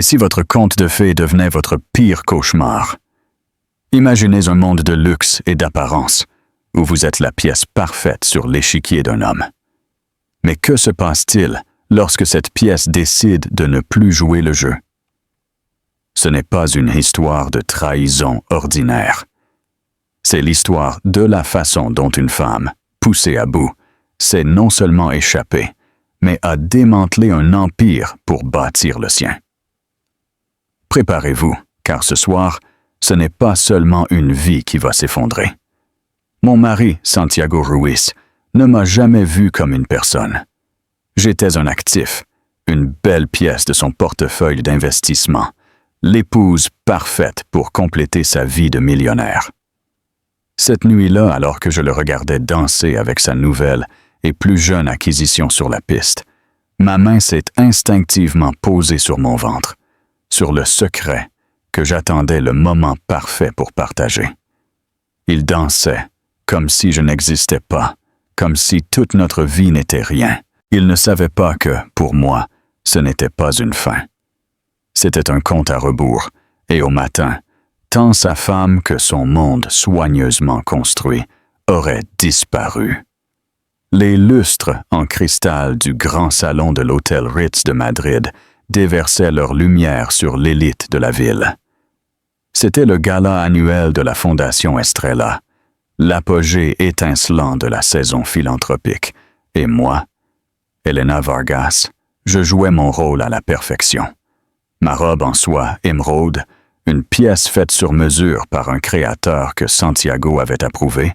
Et si votre conte de fées devenait votre pire cauchemar? Imaginez un monde de luxe et d'apparence, où vous êtes la pièce parfaite sur l'échiquier d'un homme. Mais que se passe-t-il lorsque cette pièce décide de ne plus jouer le jeu? Ce n'est pas une histoire de trahison ordinaire. C'est l'histoire de la façon dont une femme, poussée à bout, s'est non seulement échappée, mais a démantelé un empire pour bâtir le sien. Préparez-vous, car ce soir, ce n'est pas seulement une vie qui va s'effondrer. Mon mari, Santiago Ruiz, ne m'a jamais vu comme une personne. J'étais un actif, une belle pièce de son portefeuille d'investissement, l'épouse parfaite pour compléter sa vie de millionnaire. Cette nuit-là, alors que je le regardais danser avec sa nouvelle et plus jeune acquisition sur la piste, ma main s'est instinctivement posée sur mon ventre, sur le secret que j'attendais le moment parfait pour partager. Il dansait, comme si je n'existais pas, comme si toute notre vie n'était rien. Il ne savait pas que, pour moi, ce n'était pas une fin. C'était un compte à rebours, et au matin, tant sa femme que son monde soigneusement construit auraient disparu. Les lustres en cristal du grand salon de l'hôtel Ritz de Madrid déversaient leur lumière sur l'élite de la ville. C'était le gala annuel de la Fondation Estrella, l'apogée étincelant de la saison philanthropique, et moi, Elena Vargas, je jouais mon rôle à la perfection. Ma robe en soie émeraude, une pièce faite sur mesure par un créateur que Santiago avait approuvé,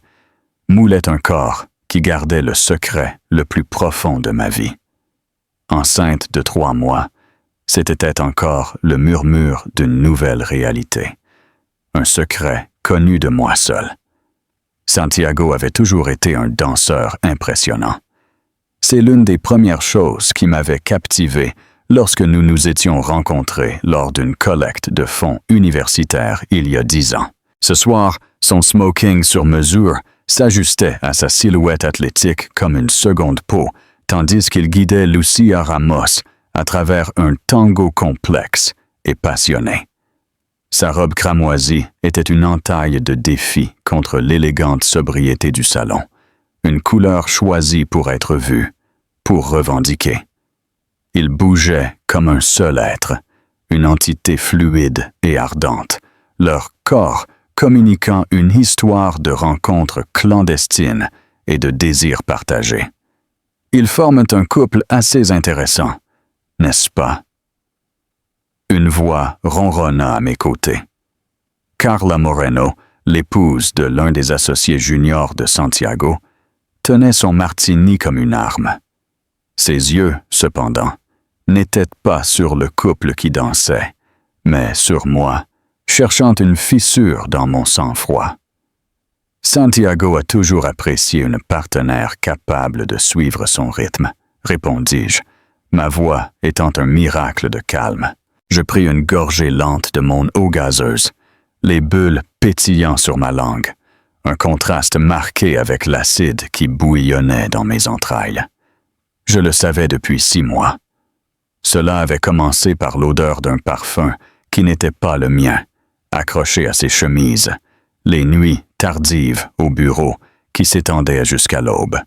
moulait un corps qui gardait le secret le plus profond de ma vie. Enceinte de 3 mois, c'était encore le murmure d'une nouvelle réalité. Un secret connu de moi seul. Santiago avait toujours été un danseur impressionnant. C'est l'une des premières choses qui m'avait captivé lorsque nous nous étions rencontrés lors d'une collecte de fonds universitaires il y a 10 ans. Ce soir, son smoking sur mesure s'ajustait à sa silhouette athlétique comme une seconde peau, tandis qu'il guidait Lucia Ramos à travers un tango complexe et passionné. Sa robe cramoisie était une entaille de défi contre l'élégante sobriété du salon, une couleur choisie pour être vue, pour revendiquer. Il bougeait comme un seul être, une entité fluide et ardente, leur corps communiquant une histoire de rencontres clandestines et de désirs partagés. Ils forment un couple assez intéressant, n'est-ce pas? Une voix ronronna à mes côtés. Carla Moreno, l'épouse de l'un des associés juniors de Santiago, tenait son martini comme une arme. Ses yeux, cependant, n'étaient pas sur le couple qui dansait, mais sur moi, cherchant une fissure dans mon sang-froid. Santiago a toujours apprécié une partenaire capable de suivre son rythme, répondis-je, ma voix étant un miracle de calme. Je pris une gorgée lente de mon eau gazeuse, les bulles pétillant sur ma langue, un contraste marqué avec l'acide qui bouillonnait dans mes entrailles. Je le savais depuis 6 mois. Cela avait commencé par l'odeur d'un parfum qui n'était pas le mien, accroché à ses chemises, les nuits tardives au bureau qui s'étendaient jusqu'à l'aube.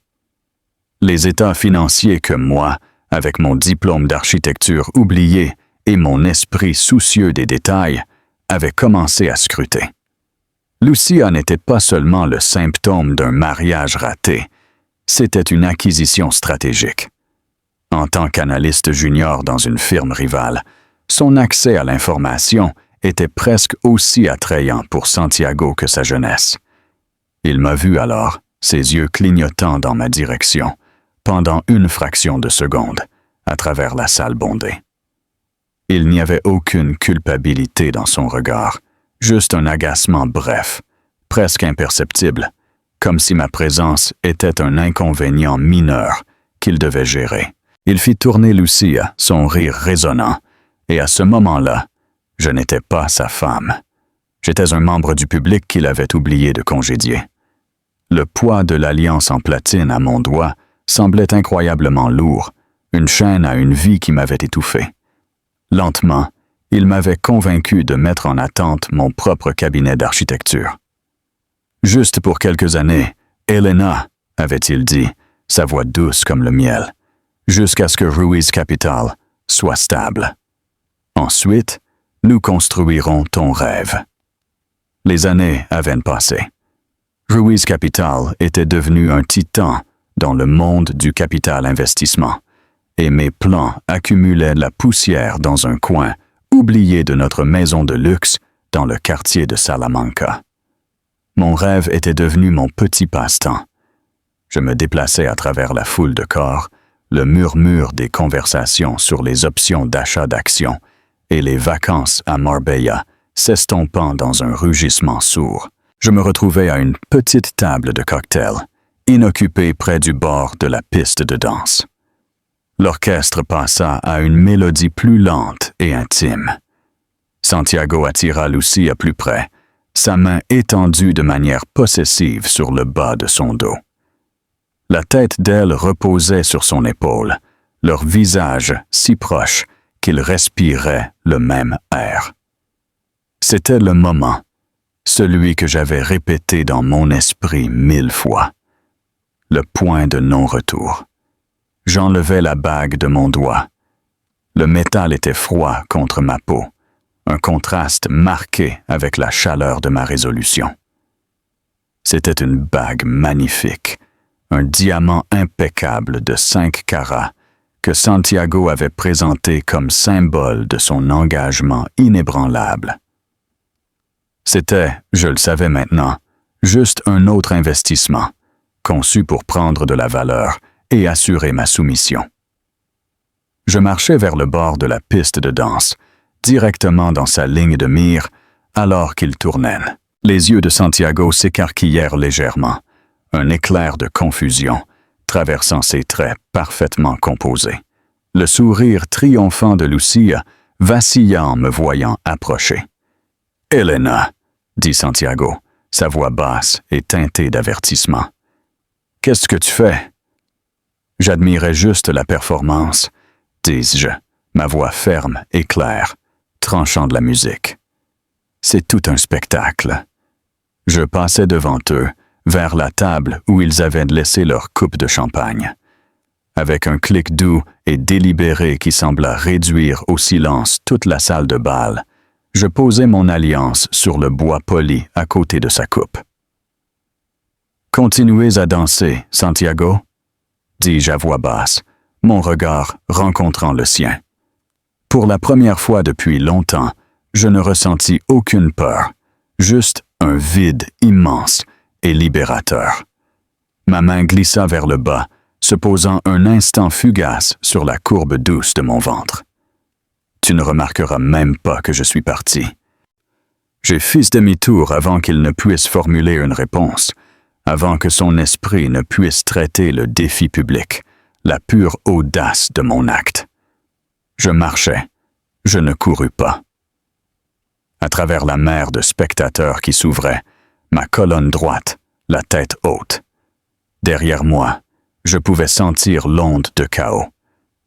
Les états financiers que moi, avec mon diplôme d'architecture oublié et mon esprit soucieux des détails, avaient commencé à scruter. Lucia n'était pas seulement le symptôme d'un mariage raté, c'était une acquisition stratégique. En tant qu'analyste junior dans une firme rivale, son accès à l'information était presque aussi attrayant pour Santiago que sa jeunesse. Il m'a vu alors, ses yeux clignotant dans ma direction, pendant une fraction de seconde, à travers la salle bondée. Il n'y avait aucune culpabilité dans son regard, juste un agacement bref, presque imperceptible, comme si ma présence était un inconvénient mineur qu'il devait gérer. Il fit tourner Lucia, son rire résonnant, et à ce moment-là, je n'étais pas sa femme. J'étais un membre du public qu'il avait oublié de congédier. Le poids de l'alliance en platine à mon doigt semblait incroyablement lourd, une chaîne à une vie qui m'avait étouffé. Lentement, Il m'avait convaincu de mettre en attente mon propre cabinet d'architecture. Juste pour quelques années, Elena, avait-il dit, sa voix douce comme le miel, jusqu'à ce que Ruiz Capital soit stable. Ensuite, nous construirons ton rêve. Les années avaient passé. Ruiz Capital était devenu un titan dans le monde du capital investissement, et mes plans accumulaient la poussière dans un coin oublié de notre maison de luxe dans le quartier de Salamanca. Mon rêve était devenu mon petit passe-temps. Je me déplaçais à travers la foule de corps, le murmure des conversations sur les options d'achat d'actions et les vacances à Marbella s'estompant dans un rugissement sourd. Je me retrouvais à une petite table de cocktail, inoccupée près du bord de la piste de danse. L'orchestre passa à une mélodie plus lente et intime. Santiago attira Lucia plus près, sa main étendue de manière possessive sur le bas de son dos. La tête d'elle reposait sur son épaule, leur visage si proches qu'ils respiraient le même air. C'était le moment, celui que j'avais répété dans mon esprit 1000 fois. Le point de non-retour. J'enlevai la bague de mon doigt. Le métal était froid contre ma peau, un contraste marqué avec la chaleur de ma résolution. C'était une bague magnifique, un diamant impeccable de 5 carats que Santiago avait présenté comme symbole de son engagement inébranlable. C'était, je le savais maintenant, juste un autre investissement, conçu pour prendre de la valeur et assurer ma soumission. Je marchais vers le bord de la piste de danse, directement dans sa ligne de mire, alors qu'il tournait. Les yeux de Santiago s'écarquillèrent légèrement, un éclair de confusion, traversant ses traits parfaitement composés. Le sourire triomphant de Lucia vacilla en me voyant approcher. « Elena !» dit Santiago, sa voix basse et teintée d'avertissement. « Qu'est-ce que tu fais? » J'admirais juste la performance, dis-je, ma voix ferme et claire, tranchant de la musique. C'est tout un spectacle. Je passais devant eux, vers la table où ils avaient laissé leur coupe de champagne. Avec un clic doux et délibéré qui sembla réduire au silence toute la salle de bal, je posai mon alliance sur le bois poli à côté de sa coupe. « Continuez à danser, Santiago ?» dis-je à voix basse, mon regard rencontrant le sien. Pour la première fois depuis longtemps, je ne ressentis aucune peur, juste un vide immense et libérateur. Ma main glissa vers le bas, se posant un instant fugace sur la courbe douce de mon ventre. Tu ne remarqueras même pas que je suis parti. J'ai fait demi-tour avant qu'il ne puisse formuler une réponse, avant que son esprit ne puisse traiter le défi public, la pure audace de mon acte. Je marchais, je ne courus pas. À travers la mer de spectateurs qui s'ouvrait, ma colonne droite, la tête haute. Derrière moi, je pouvais sentir l'onde de chaos,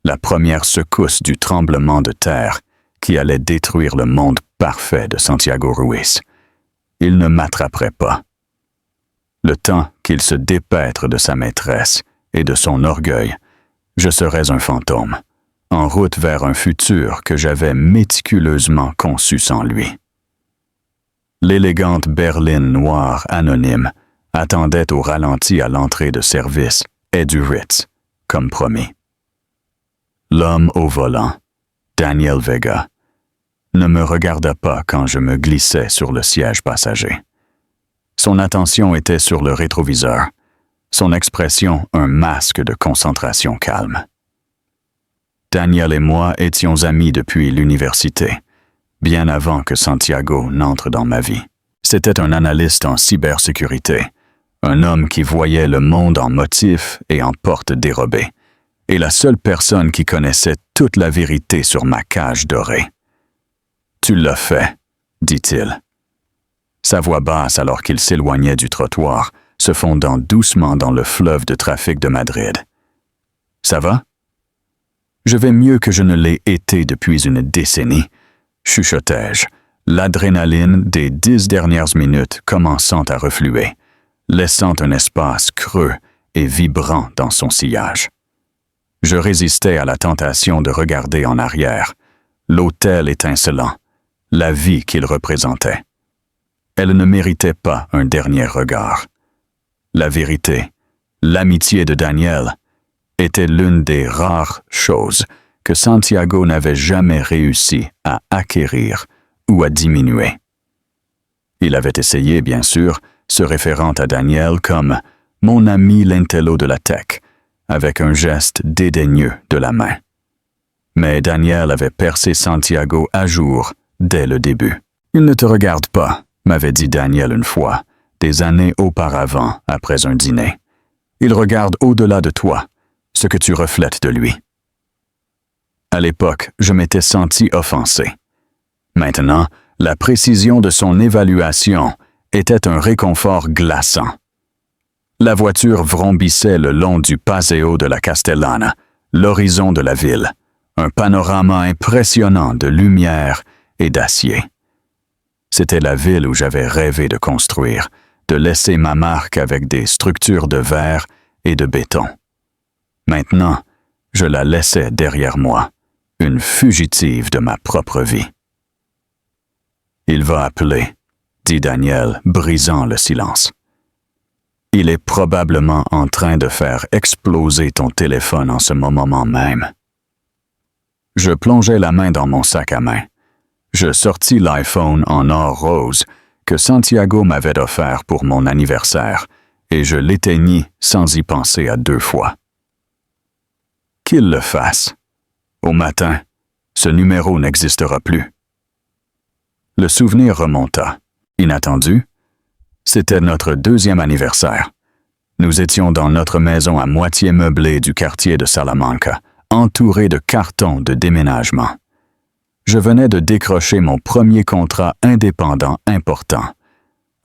la première secousse du tremblement de terre qui allait détruire le monde parfait de Santiago Ruiz. Il ne m'attraperait pas. Le temps qu'il se dépêtre de sa maîtresse et de son orgueil, je serais un fantôme, en route vers un futur que j'avais méticuleusement conçu sans lui. L'élégante berline noire anonyme attendait au ralenti à l'entrée de service et du Ritz, comme promis. L'homme au volant, Daniel Vega, ne me regarda pas quand je me glissais sur le siège passager. Son attention était sur le rétroviseur, son expression un masque de concentration calme. Daniel et moi étions amis depuis l'université, bien avant que Santiago n'entre dans ma vie. C'était un analyste en cybersécurité, un homme qui voyait le monde en motif et en porte dérobée, et la seule personne qui connaissait toute la vérité sur ma cage dorée. « Tu l'as fait », dit-il. Sa voix basse alors qu'il s'éloignait du trottoir, se fondant doucement dans le fleuve de trafic de Madrid. « Ça va? » Je vais mieux que je ne l'ai été depuis une décennie, chuchotai-je, l'adrénaline des 10 dernières minutes commençant à refluer, laissant un espace creux et vibrant dans son sillage. Je résistais à la tentation de regarder en arrière, l'autel étincelant, la vie qu'il représentait. Elle ne méritait pas un dernier regard. La vérité, l'amitié de Daniel, était l'une des rares choses que Santiago n'avait jamais réussi à acquérir ou à diminuer. Il avait essayé, bien sûr, se référant à Daniel comme « mon ami l'intello de la tech », avec un geste dédaigneux de la main. Mais Daniel avait percé Santiago à jour dès le début. « Il ne te regarde pas », m'avait dit Daniel une fois, des années auparavant, après un dîner. « Il regarde au-delà de toi, ce que tu reflètes de lui. » À l'époque, je m'étais senti offensé. Maintenant, la précision de son évaluation était un réconfort glaçant. La voiture vrombissait le long du Paseo de la Castellana, l'horizon de la ville, un panorama impressionnant de lumière et d'acier. C'était la ville où j'avais rêvé de construire, de laisser ma marque avec des structures de verre et de béton. Maintenant, je la laissais derrière moi, une fugitive de ma propre vie. « Il va appeler », dit Daniel, brisant le silence. « Il est probablement en train de faire exploser ton téléphone en ce moment même. » Je plongeai la main dans mon sac à main. Je sortis l'iPhone en or rose que Santiago m'avait offert pour mon anniversaire et je l'éteignis sans y penser à 2 fois. Qu'il le fasse. Au matin, ce numéro n'existera plus. Le souvenir remonta. Inattendu, c'était notre 2e anniversaire. Nous étions dans notre maison à moitié meublée du quartier de Salamanca, entourés de cartons de déménagement. Je venais de décrocher mon premier contrat indépendant important,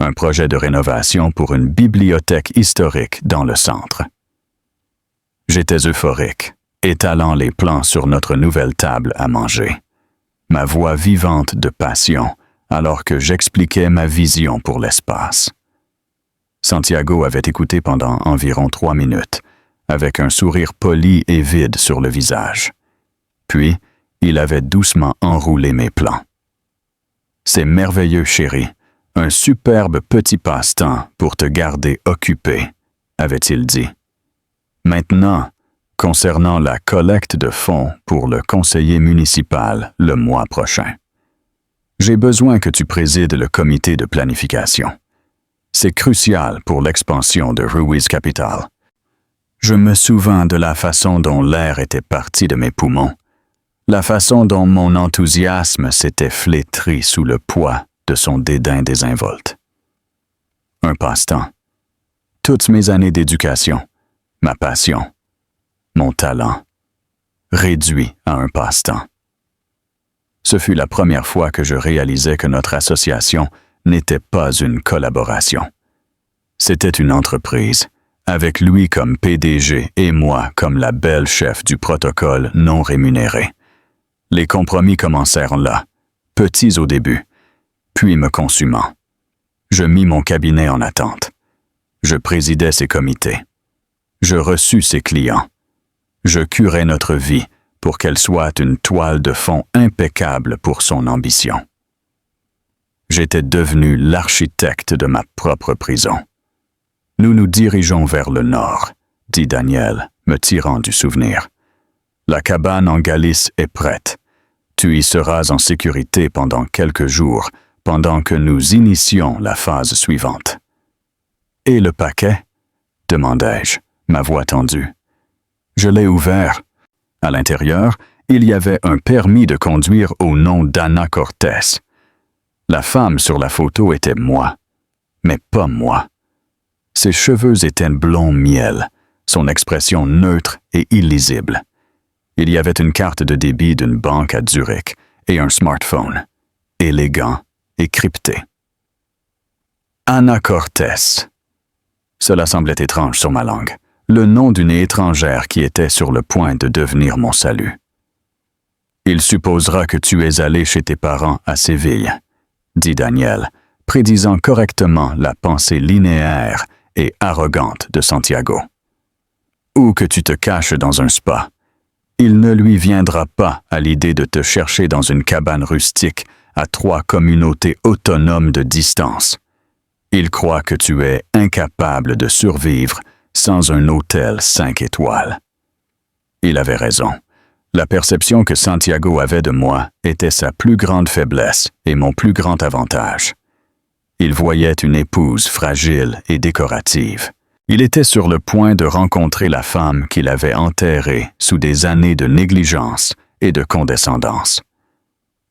un projet de rénovation pour une bibliothèque historique dans le centre. J'étais euphorique, étalant les plans sur notre nouvelle table à manger, ma voix vivante de passion alors que j'expliquais ma vision pour l'espace. Santiago avait écouté pendant environ 3 minutes, avec un sourire poli et vide sur le visage. Puis, il avait doucement enroulé mes plans. « C'est merveilleux, chérie, un superbe petit passe-temps pour te garder occupé, » avait-il dit. « Maintenant, concernant la collecte de fonds pour le conseiller municipal le mois prochain. J'ai besoin que tu présides le comité de planification. C'est crucial pour l'expansion de Ruiz Capital. Je me souvins de la façon dont l'air était parti de mes poumons, la façon dont mon enthousiasme s'était flétri sous le poids de son dédain désinvolte. Un passe-temps. Toutes mes années d'éducation, ma passion, mon talent, réduit à un passe-temps. Ce fut la première fois que je réalisais que notre association n'était pas une collaboration. C'était une entreprise, avec lui comme PDG et moi comme la belle chef du protocole non rémunéré. Les compromis commencèrent là, petits au début, puis me consumant. Je mis mon cabinet en attente. Je présidais ses comités. Je reçus ses clients. Je curais notre vie pour qu'elle soit une toile de fond impeccable pour son ambition. J'étais devenu l'architecte de ma propre prison. Nous nous dirigeons vers le nord, dit Daniel, me tirant du souvenir. La cabane en Galice est prête. Tu y seras en sécurité pendant quelques jours, pendant que nous initions la phase suivante. Et le paquet? Demandai-je, ma voix tendue. Je l'ai ouvert. À l'intérieur, il y avait un permis de conduire au nom d'Anna Cortés. La femme sur la photo était moi, mais pas moi. Ses cheveux étaient blond miel, son expression neutre et illisible. Il y avait une carte de débit d'une banque à Zurich et un smartphone, élégant et crypté. Anna Cortés. Cela semblait étrange sur ma langue, le nom d'une étrangère qui était sur le point de devenir mon salut. Il supposera que tu es allé chez tes parents à Séville, dit Daniel, prédisant correctement la pensée linéaire et arrogante de Santiago. Ou que tu te caches dans un spa. Il ne lui viendra pas à l'idée de te chercher dans une cabane rustique à 3 communautés autonomes de distance. Il croit que tu es incapable de survivre sans un hôtel 5 étoiles. Il avait raison. La perception que Santiago avait de moi était sa plus grande faiblesse et mon plus grand avantage. Il voyait une épouse fragile et décorative. Il était sur le point de rencontrer la femme qu'il avait enterrée sous des années de négligence et de condescendance.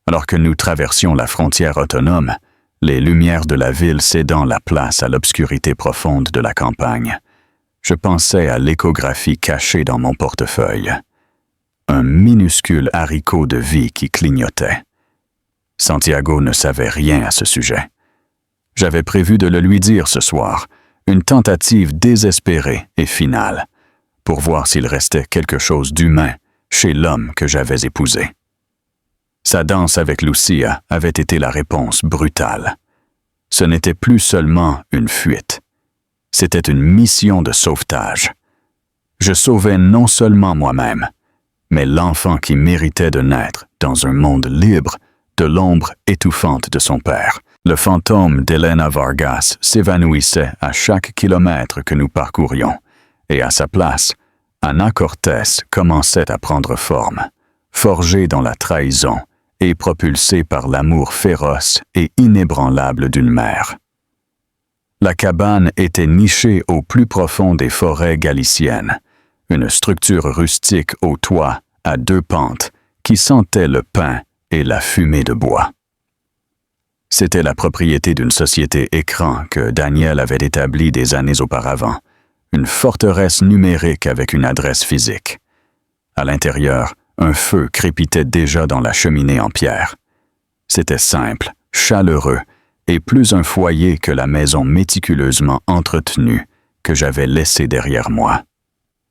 Alors que nous traversions la frontière autonome, les lumières de la ville cédant la place à l'obscurité profonde de la campagne, je pensais à l'échographie cachée dans mon portefeuille. Un minuscule haricot de vie qui clignotait. Santiago ne savait rien à ce sujet. J'avais prévu de le lui dire ce soir, une tentative désespérée et finale, pour voir s'il restait quelque chose d'humain chez l'homme que j'avais épousé. Sa danse avec Lucia avait été la réponse brutale. Ce n'était plus seulement une fuite. C'était une mission de sauvetage. Je sauvais non seulement moi-même, mais l'enfant qui méritait de naître dans un monde libre de l'ombre étouffante de son père. Le fantôme d'Elena Vargas s'évanouissait à chaque kilomètre que nous parcourions, et à sa place, Ana Cortés commençait à prendre forme, forgée dans la trahison et propulsée par l'amour féroce et inébranlable d'une mère. La cabane était nichée au plus profond des forêts galiciennes, une structure rustique au toit à 2 pentes qui sentait le pin et la fumée de bois. C'était la propriété d'une société écran que Daniel avait établie des années auparavant, une forteresse numérique avec une adresse physique. À l'intérieur, un feu crépitait déjà dans la cheminée en pierre. C'était simple, chaleureux, et plus un foyer que la maison méticuleusement entretenue que j'avais laissée derrière moi.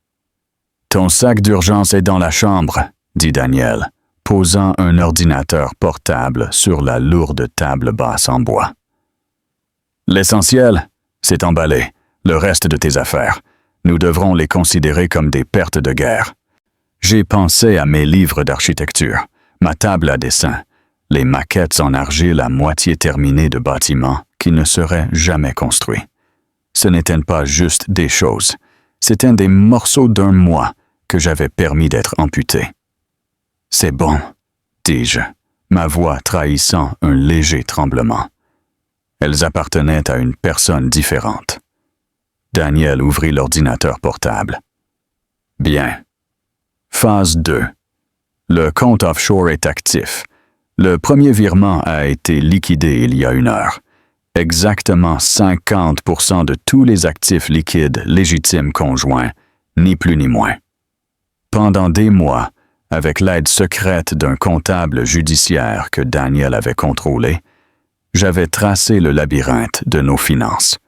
« Ton sac d'urgence est dans la chambre, » dit Daniel, posant un ordinateur portable sur la lourde table basse en bois. « L'essentiel, c'est emballé, le reste de tes affaires. Nous devrons les considérer comme des pertes de guerre. J'ai pensé à mes livres d'architecture, ma table à dessin, les maquettes en argile à moitié terminées de bâtiments qui ne seraient jamais construits. Ce n'étaient pas juste des choses, c'étaient des morceaux d'un moi que j'avais permis d'être amputé. « C'est bon, » dis-je, ma voix trahissant un léger tremblement. Elles appartenaient à une personne différente. Daniel ouvrit l'ordinateur portable. « Bien. Phase 2. Le compte offshore est actif. Le premier virement a été liquidé il y a 1 heure. Exactement 50% de tous les actifs liquides légitimes conjoints, ni plus ni moins. Pendant des mois, avec l'aide secrète d'un comptable judiciaire que Daniel avait contrôlé, j'avais tracé le labyrinthe de nos finances.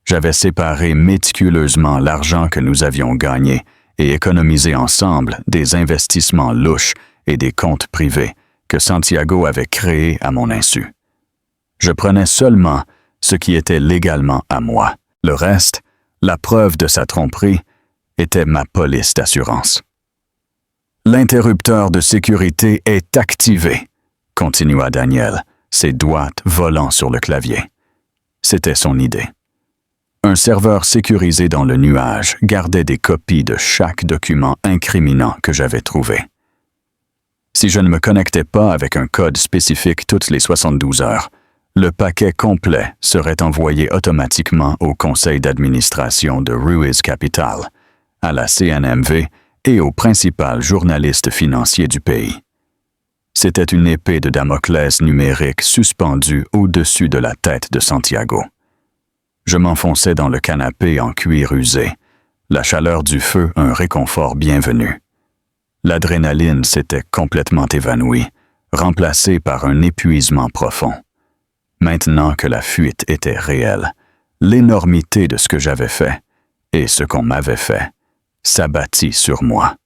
J'avais séparé méticuleusement l'argent que nous avions gagné et économisé ensemble des investissements louches et des comptes privés que Santiago avait créés à mon insu. Je prenais seulement ce qui était légalement à moi. Le reste, la preuve de sa tromperie, était ma police d'assurance. « L'interrupteur de sécurité est activé », continua Daniel, ses doigts volant sur le clavier. C'était son idée. Un serveur sécurisé dans le nuage gardait des copies de chaque document incriminant que j'avais trouvé. Si je ne me connectais pas avec un code spécifique toutes les 72 heures, le paquet complet serait envoyé automatiquement au conseil d'administration de Ruiz Capital, à la CNMV et au principal journaliste financier du pays. C'était une épée de Damoclès numérique suspendue au-dessus de la tête de Santiago. Je m'enfonçais dans le canapé en cuir usé, la chaleur du feu un réconfort bienvenu. L'adrénaline s'était complètement évanouie, remplacée par un épuisement profond. Maintenant que la fuite était réelle, l'énormité de ce que j'avais fait, et ce qu'on m'avait fait, s'abattit sur moi.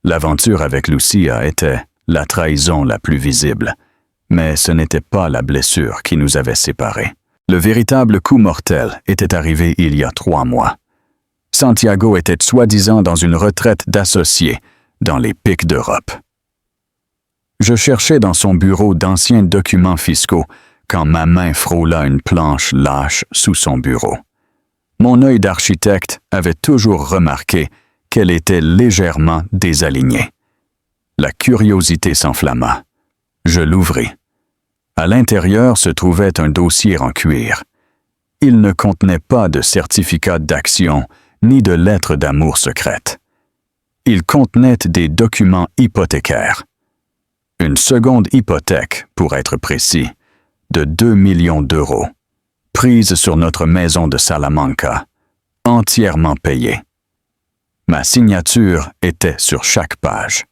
L'aventure avec Lucia était la trahison la plus visible, mais ce n'était pas la blessure qui nous avait séparés. Le véritable coup mortel était arrivé il y a 3 mois. Santiago était soi-disant dans une retraite d'associés dans les pics d'Europe. Je cherchais dans son bureau d'anciens documents fiscaux quand ma main frôla une planche lâche sous son bureau. Mon œil d'architecte avait toujours remarqué qu'elle était légèrement désalignée. La curiosité s'enflamma. Je l'ouvris. À l'intérieur se trouvait un dossier en cuir. Il ne contenait pas de certificat d'action ni de lettre d'amour secrète. Il contenait des documents hypothécaires. Une seconde hypothèque, pour être précis, de 2 millions d'euros, prise sur notre maison de Salamanca, entièrement payée. Ma signature était sur chaque page.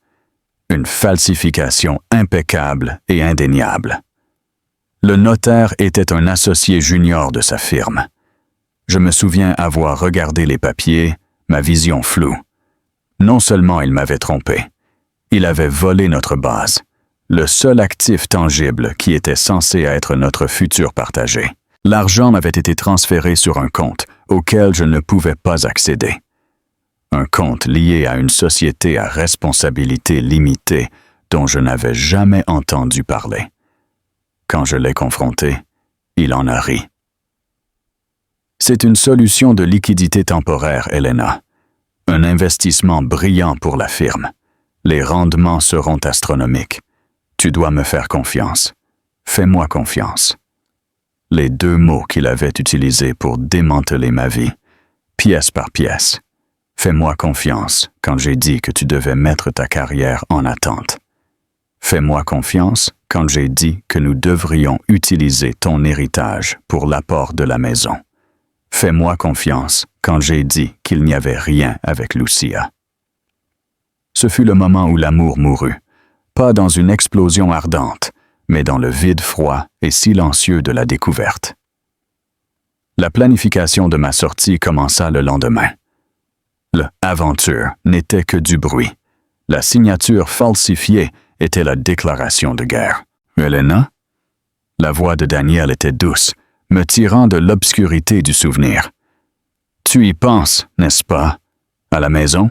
Une falsification impeccable et indéniable. Le notaire était un associé junior de sa firme. Je me souviens avoir regardé les papiers, ma vision floue. Non seulement il m'avait trompé, il avait volé notre base, le seul actif tangible qui était censé être notre futur partagé. L'argent m'avait été transféré sur un compte auquel je ne pouvais pas accéder. Un compte lié à une société à responsabilité limitée dont je n'avais jamais entendu parler. Quand je l'ai confronté, il en a ri. C'est une solution de liquidité temporaire, Elena. Un investissement brillant pour la firme. Les rendements seront astronomiques. Tu dois me faire confiance. Fais-moi confiance. Les 2 mots qu'il avait utilisés pour démanteler ma vie, pièce par pièce. Fais-moi confiance quand j'ai dit que tu devais mettre ta carrière en attente. Fais-moi confiance quand j'ai dit que nous devrions utiliser ton héritage pour l'apport de la maison. Fais-moi confiance quand j'ai dit qu'il n'y avait rien avec Lucia. Ce fut le moment où l'amour mourut, pas dans une explosion ardente, mais dans le vide froid et silencieux de la découverte. La planification de ma sortie commença le lendemain. L'aventure n'était que du bruit. La signature falsifiée était la déclaration de guerre. Elena? La voix de Daniel était douce, me tirant de l'obscurité du souvenir. Tu y penses, n'est-ce pas? À la maison?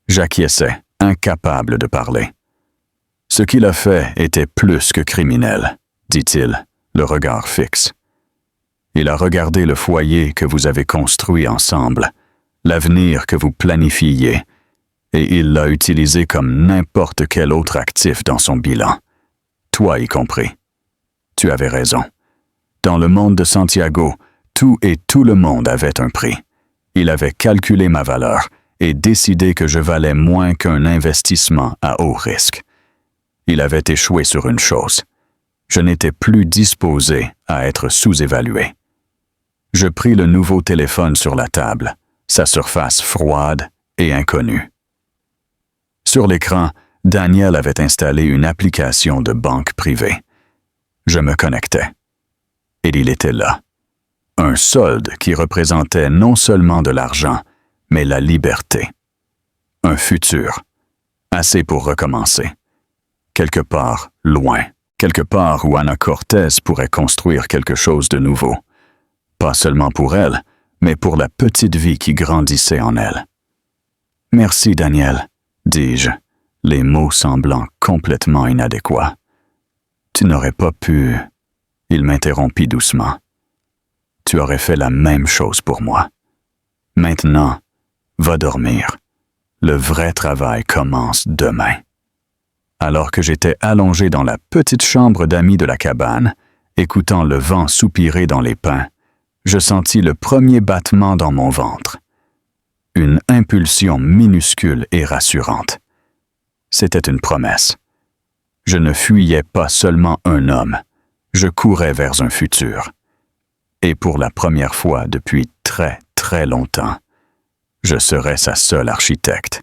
J'acquiesçais, incapable de parler. Ce qu'il a fait était plus que criminel, dit-il, le regard fixe. Il a regardé le foyer que vous avez construit ensemble, l'avenir que vous planifiez, et il l'a utilisé comme n'importe quel autre actif dans son bilan. Toi y compris. Tu avais raison. Dans le monde de Santiago, tout et tout le monde avait un prix. Il avait calculé ma valeur et décidé que je valais moins qu'un investissement à haut risque. Il avait échoué sur une chose. Je n'étais plus disposé à être sous-évalué. Je pris le nouveau téléphone sur la table, sa surface froide et inconnue. Sur l'écran, Daniel avait installé une application de banque privée. Je me connectais. Et il était là. Un solde qui représentait non seulement de l'argent, mais la liberté. Un futur. Assez pour recommencer. Quelque part loin. Quelque part où Ana Cortés pourrait construire quelque chose de nouveau. Pas seulement pour elle, mais pour la petite vie qui grandissait en elle. « Merci, Daniel », dis-je, les mots semblant complètement inadéquats. « Tu n'aurais pas pu... » Il m'interrompit doucement. « Tu aurais fait la même chose pour moi. Maintenant, va dormir. Le vrai travail commence demain. » Alors que j'étais allongé dans la petite chambre d'amis de la cabane, écoutant le vent soupirer dans les pins, je sentis le premier battement dans mon ventre. Une impulsion minuscule et rassurante. C'était une promesse. Je ne fuyais pas seulement un homme, je courais vers un futur. Et pour la première fois depuis très, très longtemps, je serais sa seule architecte.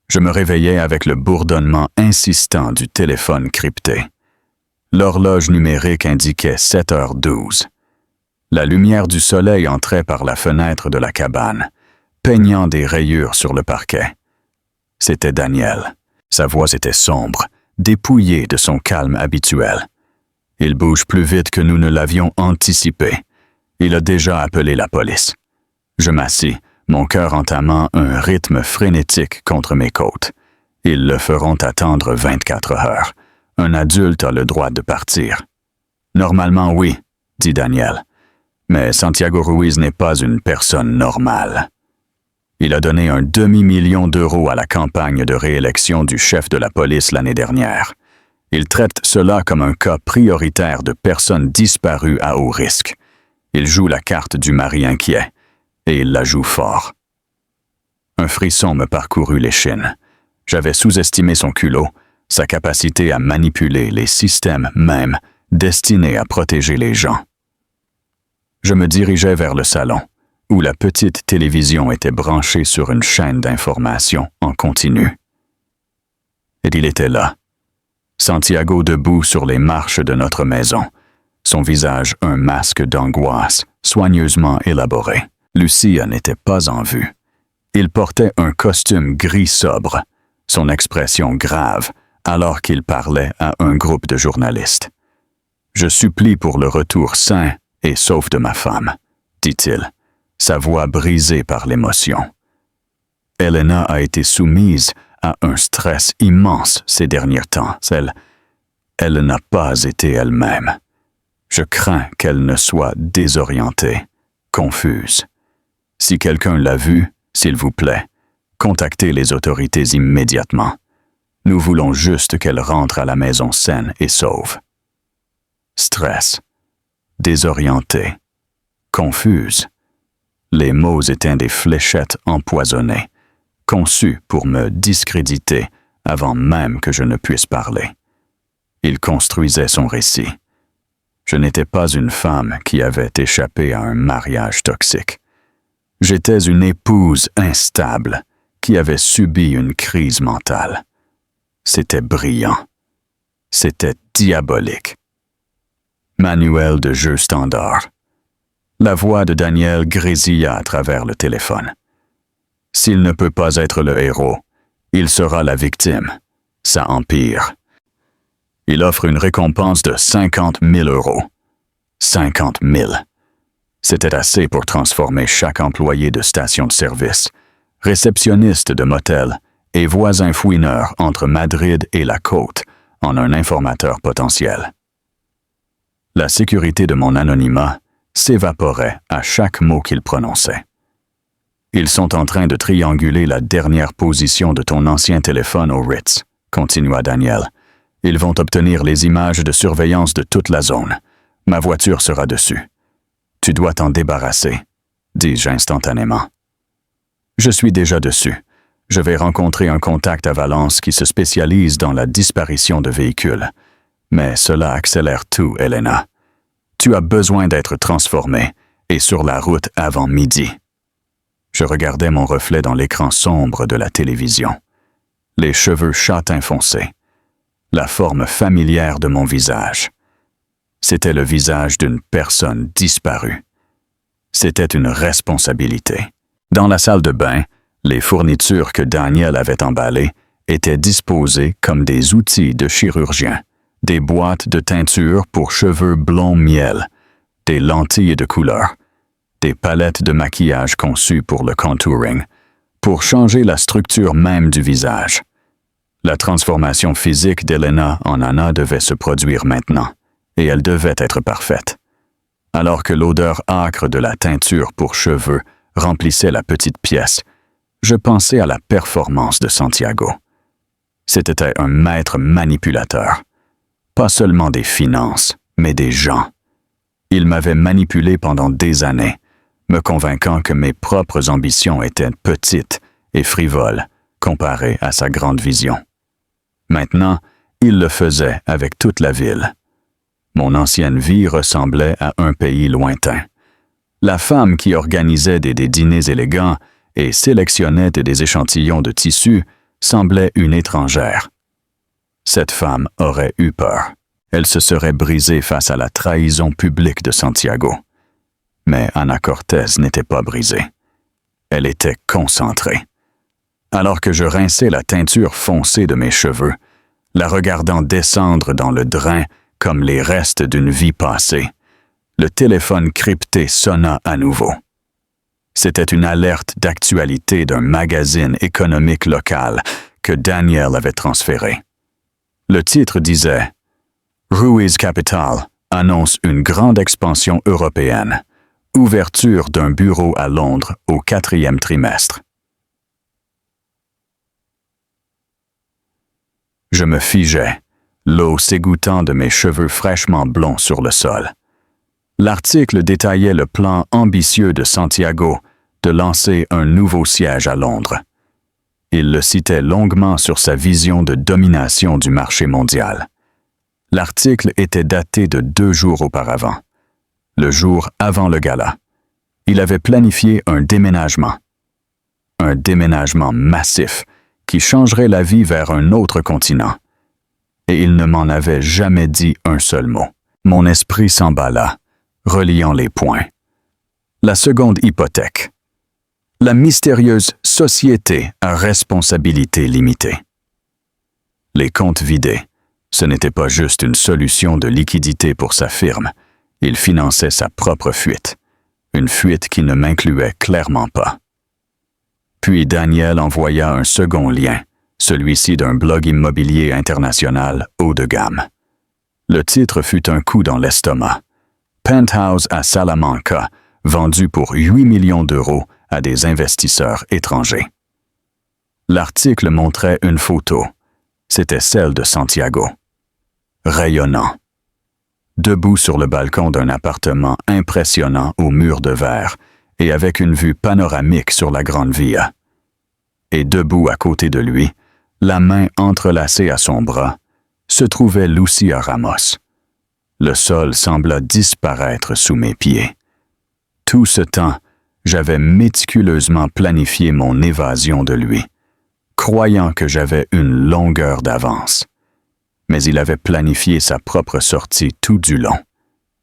Je me réveillais avec le bourdonnement insistant du téléphone crypté. L'horloge numérique indiquait 7h12. La lumière du soleil entrait par la fenêtre de la cabane, peignant des rayures sur le parquet. C'était Daniel. Sa voix était sombre, dépouillé de son calme habituel. Il bouge plus vite que nous ne l'avions anticipé. Il a déjà appelé la police. Je m'assis, mon cœur entamant un rythme frénétique contre mes côtes. Ils le feront attendre 24 heures. Un adulte a le droit de partir. Normalement, oui, dit Daniel. Mais Santiago Ruiz n'est pas une personne normale. Il a donné un demi-million d'euros à la campagne de réélection du chef de la police l'année dernière. Il traite cela comme un cas prioritaire de personnes disparues à haut risque. Il joue la carte du mari inquiet, et il la joue fort. Un frisson me parcourut l'échine. J'avais sous-estimé son culot, sa capacité à manipuler les systèmes mêmes destinés à protéger les gens. Je me dirigeais vers le salon, où la petite télévision était branchée sur une chaîne d'information en continu. Et il était là, Santiago debout sur les marches de notre maison, son visage un masque d'angoisse soigneusement élaboré. Lucia n'était pas en vue. Il portait un costume gris sobre, son expression grave, alors qu'il parlait à un groupe de journalistes. « Je supplie pour le retour sain et sauf de ma femme, » dit-il, sa voix brisée par l'émotion. Elena a été soumise à un stress immense ces derniers temps. Elle n'a pas été elle-même. Je crains qu'elle ne soit désorientée, confuse. Si quelqu'un l'a vue, s'il vous plaît, contactez les autorités immédiatement. Nous voulons juste qu'elle rentre à la maison saine et sauve. Stress, désorientée, confuse. Les mots étaient des fléchettes empoisonnées, conçues pour me discréditer avant même que je ne puisse parler. Il construisait son récit. Je n'étais pas une femme qui avait échappé à un mariage toxique. J'étais une épouse instable qui avait subi une crise mentale. C'était brillant. C'était diabolique. Manuel de jeu standard. La voix de Daniel grésilla à travers le téléphone. S'il ne peut pas être le héros, il sera la victime. Ça empire. Il offre une récompense de 50 000 euros. 50 000. C'était assez pour transformer chaque employé de station de service, réceptionniste de motel et voisin fouineur entre Madrid et la côte en un informateur potentiel. La sécurité de mon anonymat s'évaporait à chaque mot qu'il prononçait. Ils sont en train de trianguler la dernière position de ton ancien téléphone au Ritz, continua Daniel. Ils vont obtenir les images de surveillance de toute la zone. Ma voiture sera dessus. Tu dois t'en débarrasser, dis-je instantanément. Je suis déjà dessus. Je vais rencontrer un contact à Valence qui se spécialise dans la disparition de véhicules. Mais cela accélère tout, Elena. Tu as besoin d'être transformée et sur la route avant midi. Je regardais mon reflet dans l'écran sombre de la télévision. Les cheveux châtain foncé. La forme familière de mon visage. C'était le visage d'une personne disparue. C'était une responsabilité. Dans la salle de bain, les fournitures que Daniel avait emballées étaient disposées comme des outils de chirurgien. Des boîtes de teinture pour cheveux blond miel, des lentilles de couleur, des palettes de maquillage conçues pour le contouring, pour changer la structure même du visage. La transformation physique d'Elena en Anna devait se produire maintenant, et elle devait être parfaite. Alors que l'odeur âcre de la teinture pour cheveux remplissait la petite pièce, je pensais à la performance de Santiago. C'était un maître manipulateur. Pas seulement des finances, mais des gens. Il m'avait manipulé pendant des années, me convainquant que mes propres ambitions étaient petites et frivoles comparées à sa grande vision. Maintenant, il le faisait avec toute la ville. Mon ancienne vie ressemblait à un pays lointain. La femme qui organisait des dîners élégants et sélectionnait des échantillons de tissus semblait une étrangère. Cette femme aurait eu peur. Elle se serait brisée face à la trahison publique de Santiago. Mais Ana Cortés n'était pas brisée. Elle était concentrée. Alors que je rinçais la teinture foncée de mes cheveux, la regardant descendre dans le drain comme les restes d'une vie passée. Le téléphone crypté sonna à nouveau. C'était une alerte d'actualité d'un magazine économique local que Daniel avait transféré. Le titre disait « Ruiz Capital annonce une grande expansion européenne. Ouverture d'un bureau à Londres au 4e trimestre. » Je me figeais, l'eau s'égouttant de mes cheveux fraîchement blonds sur le sol. L'article détaillait le plan ambitieux de Santiago de lancer un nouveau siège à Londres. Il le citait longuement sur sa vision de domination du marché mondial. L'article était daté de 2 jours auparavant, le jour avant le gala. Il avait planifié un déménagement massif qui changerait la vie vers un autre continent. Et il ne m'en avait jamais dit un seul mot. Mon esprit s'emballa, reliant les points. La seconde hypothèque. La mystérieuse société à responsabilité limitée. Les comptes vidés. Ce n'était pas juste une solution de liquidité pour sa firme. Il finançait sa propre fuite. Une fuite qui ne m'incluait clairement pas. Puis Daniel envoya un second lien, celui-ci d'un blog immobilier international haut de gamme. Le titre fut un coup dans l'estomac. Penthouse à Salamanca, vendu pour 8 millions d'euros à des investisseurs étrangers. L'article montrait une photo. C'était celle de Santiago. Rayonnant. Debout sur le balcon d'un appartement impressionnant aux murs de verre et avec une vue panoramique sur la Grande Via. Et debout à côté de lui, la main entrelacée à son bras, se trouvait Lucia Ramos. Le sol sembla disparaître sous mes pieds. Tout ce temps, j'avais méticuleusement planifié mon évasion de lui, croyant que j'avais une longueur d'avance. Mais il avait planifié sa propre sortie tout du long.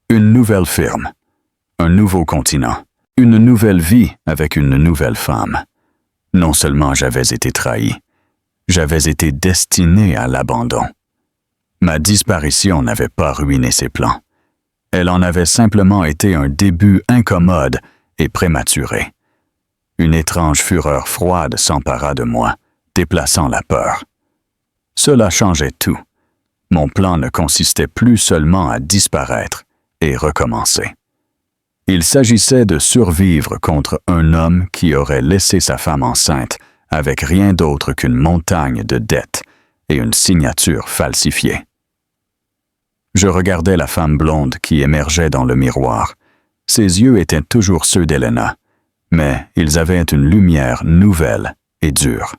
Une nouvelle firme, un nouveau continent, une nouvelle vie avec une nouvelle femme. Non seulement j'avais été trahi, j'avais été destiné à l'abandon. Ma disparition n'avait pas ruiné ses plans. Elle en avait simplement été un début incommode et prématuré. Une étrange fureur froide s'empara de moi, déplaçant la peur. Cela changeait tout. Mon plan ne consistait plus seulement à disparaître et recommencer. Il s'agissait de survivre contre un homme qui aurait laissé sa femme enceinte avec rien d'autre qu'une montagne de dettes et une signature falsifiée. Je regardais la femme blonde qui émergeait dans le miroir. Ses yeux étaient toujours ceux d'Elena, mais ils avaient une lumière nouvelle et dure.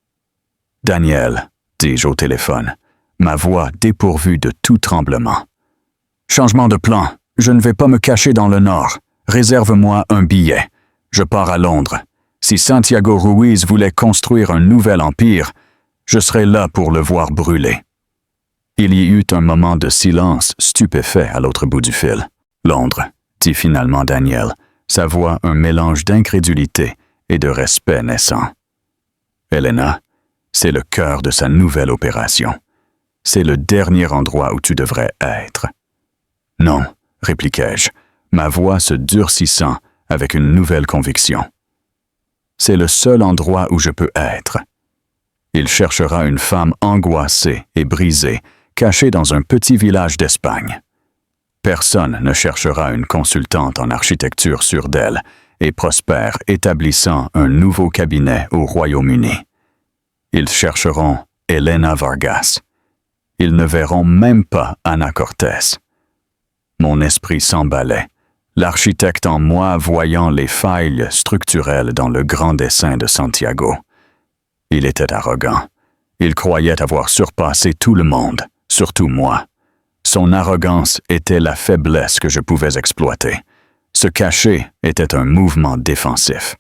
« Daniel », dis-je au téléphone, ma voix dépourvue de tout tremblement. « Changement de plan. Je ne vais pas me cacher dans le Nord. Réserve-moi un billet. Je pars à Londres. Si Santiago Ruiz voulait construire un nouvel empire, je serais là pour le voir brûler. » Il y eut un moment de silence stupéfait à l'autre bout du fil. « Londres », dit finalement Daniel, sa voix un mélange d'incrédulité et de respect naissant. « Elena, c'est le cœur de sa nouvelle opération. C'est le dernier endroit où tu devrais être. » « Non », répliquai-je, ma voix se durcissant avec une nouvelle conviction. « C'est le seul endroit où je peux être. Il cherchera une femme angoissée et brisée, cachée dans un petit village d'Espagne. Personne ne cherchera une consultante en architecture sûre d'elle et prospère établissant un nouveau cabinet au Royaume-Uni. Ils chercheront Elena Vargas. Ils ne verront même pas Ana Cortés. » Mon esprit s'emballait, l'architecte en moi voyant les failles structurelles dans le grand dessin de Santiago. Il était arrogant. Il croyait avoir surpassé tout le monde, surtout moi. Son arrogance était la faiblesse que je pouvais exploiter. Se cacher était un mouvement défensif.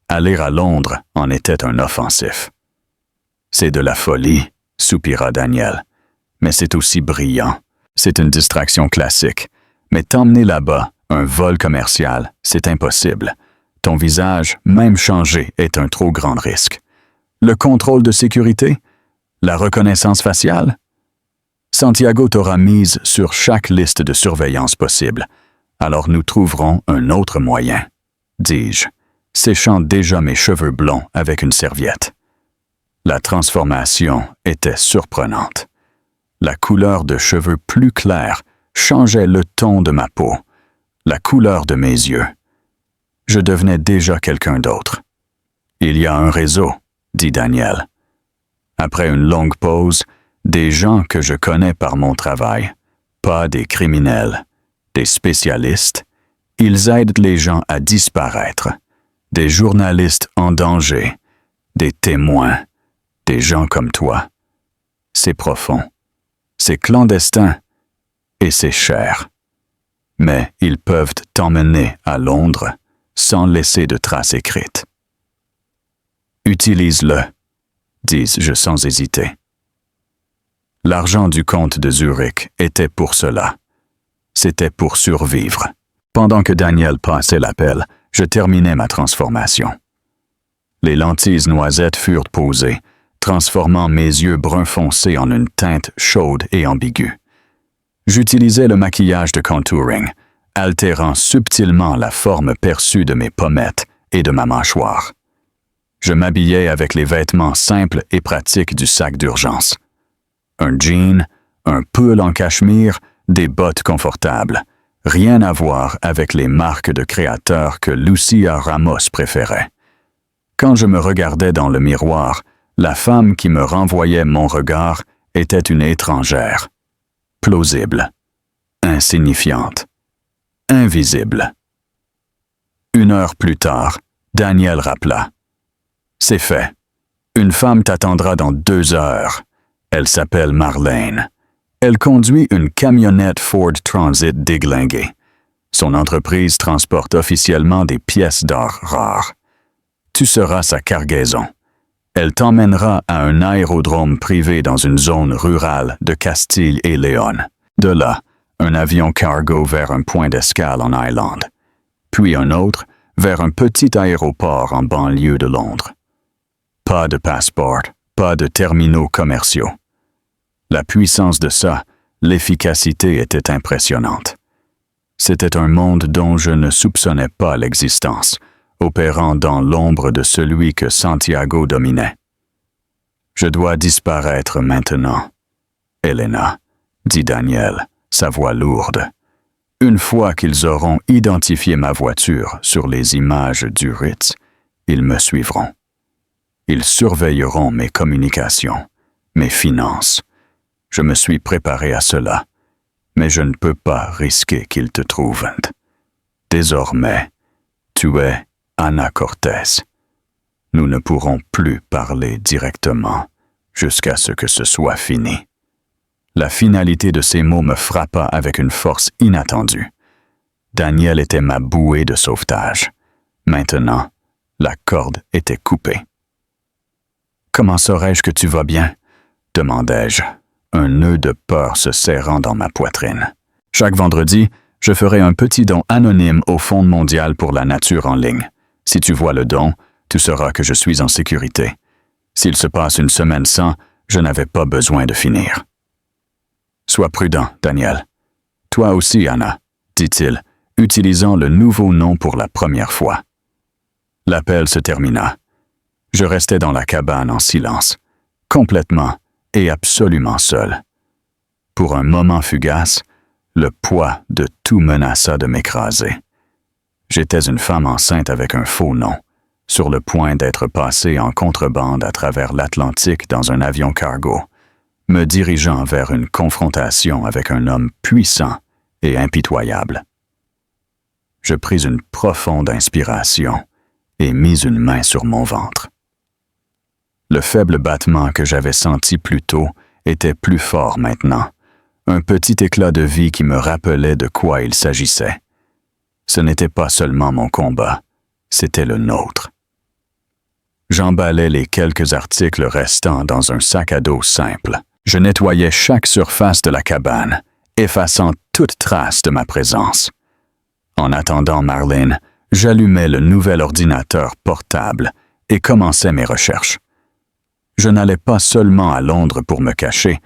Aller à Londres en était un offensif. « C'est de la folie », soupira Daniel. « Mais c'est aussi brillant. C'est une distraction classique. Mais t'emmener là-bas, un vol commercial, c'est impossible. Ton visage, même changé, est un trop grand risque. Le contrôle de sécurité? La reconnaissance faciale? Santiago t'aura mise sur chaque liste de surveillance possible, alors nous trouverons un autre moyen, dis-je, séchant déjà mes cheveux blonds avec une serviette. La transformation était surprenante. La couleur de cheveux plus clairs changeait le ton de ma peau, la couleur de mes yeux. Je devenais déjà quelqu'un d'autre. Il y a un réseau, dit Daniel. Après une longue pause, des gens que je connais par mon travail, pas des criminels, des spécialistes, ils aident les gens à disparaître, des journalistes en danger, des témoins, des gens comme toi. C'est profond, c'est clandestin et c'est cher. Mais ils peuvent t'emmener à Londres sans laisser de traces écrites. Utilise-le, dis-je sans hésiter. L'argent du comte de Zurich était pour cela. C'était pour survivre. Pendant que Daniel passait l'appel, je terminais ma transformation. Les lentilles noisettes furent posées, transformant mes yeux brun foncé en une teinte chaude et ambiguë. J'utilisais le maquillage de contouring, altérant subtilement la forme perçue de mes pommettes et de ma mâchoire. Je m'habillais avec les vêtements simples et pratiques du sac d'urgence. Un jean, un pull en cachemire, des bottes confortables. Rien à voir avec les marques de créateurs que Lucia Ramos préférait. Quand je me regardais dans le miroir, la femme qui me renvoyait mon regard était une étrangère. Plausible, insignifiante, invisible. 1 heure plus tard, Daniel rappela. « C'est fait. Une femme t'attendra dans 2 heures. Elle s'appelle Marlène. Elle conduit une camionnette Ford Transit déglinguée. Son entreprise transporte officiellement des pièces d'or rares. Tu seras sa cargaison. Elle t'emmènera à un aérodrome privé dans une zone rurale de Castille et Léon. De là, un avion cargo vers un point d'escale en Irlande. Puis un autre vers un petit aéroport en banlieue de Londres. Pas de passeport, pas de terminaux commerciaux. La puissance de ça, l'efficacité était impressionnante. C'était un monde dont je ne soupçonnais pas l'existence, opérant dans l'ombre de celui que Santiago dominait. Je dois disparaître maintenant. Elena, dit Daniel, sa voix lourde. Une fois qu'ils auront identifié ma voiture sur les images du Ritz, ils me suivront. Ils surveilleront mes communications, mes finances. Je me suis préparé à cela, mais je ne peux pas risquer qu'ils te trouvent. Désormais, tu es Ana Cortés. Nous ne pourrons plus parler directement jusqu'à ce que ce soit fini. La finalité de ces mots me frappa avec une force inattendue. Daniel était ma bouée de sauvetage. Maintenant, la corde était coupée. « Comment saurais-je que tu vas bien? » demandai-je, un nœud de peur se serrant dans ma poitrine. Chaque vendredi, je ferai un petit don anonyme au Fonds mondial pour la nature en ligne. Si tu vois le don, tu sauras que je suis en sécurité. S'il se passe une semaine sans, je n'avais pas besoin de finir. Sois prudent, Daniel. Toi aussi, Anna, dit-il, utilisant le nouveau nom pour la première fois. L'appel se termina. Je restais dans la cabane en silence, complètement et absolument seul. Pour un moment fugace, le poids de tout menaça de m'écraser. J'étais une femme enceinte avec un faux nom, sur le point d'être passée en contrebande à travers l'Atlantique dans un avion cargo, me dirigeant vers une confrontation avec un homme puissant et impitoyable. Je pris une profonde inspiration et mis une main sur mon ventre. Le faible battement que j'avais senti plus tôt était plus fort maintenant, un petit éclat de vie qui me rappelait de quoi il s'agissait. Ce n'était pas seulement mon combat, c'était le nôtre. J'emballais les quelques articles restants dans un sac à dos simple. Je nettoyais chaque surface de la cabane, effaçant toute trace de ma présence. En attendant Marlène, j'allumais le nouvel ordinateur portable et commençais mes recherches. Je n'allais pas seulement à Londres pour me cacher,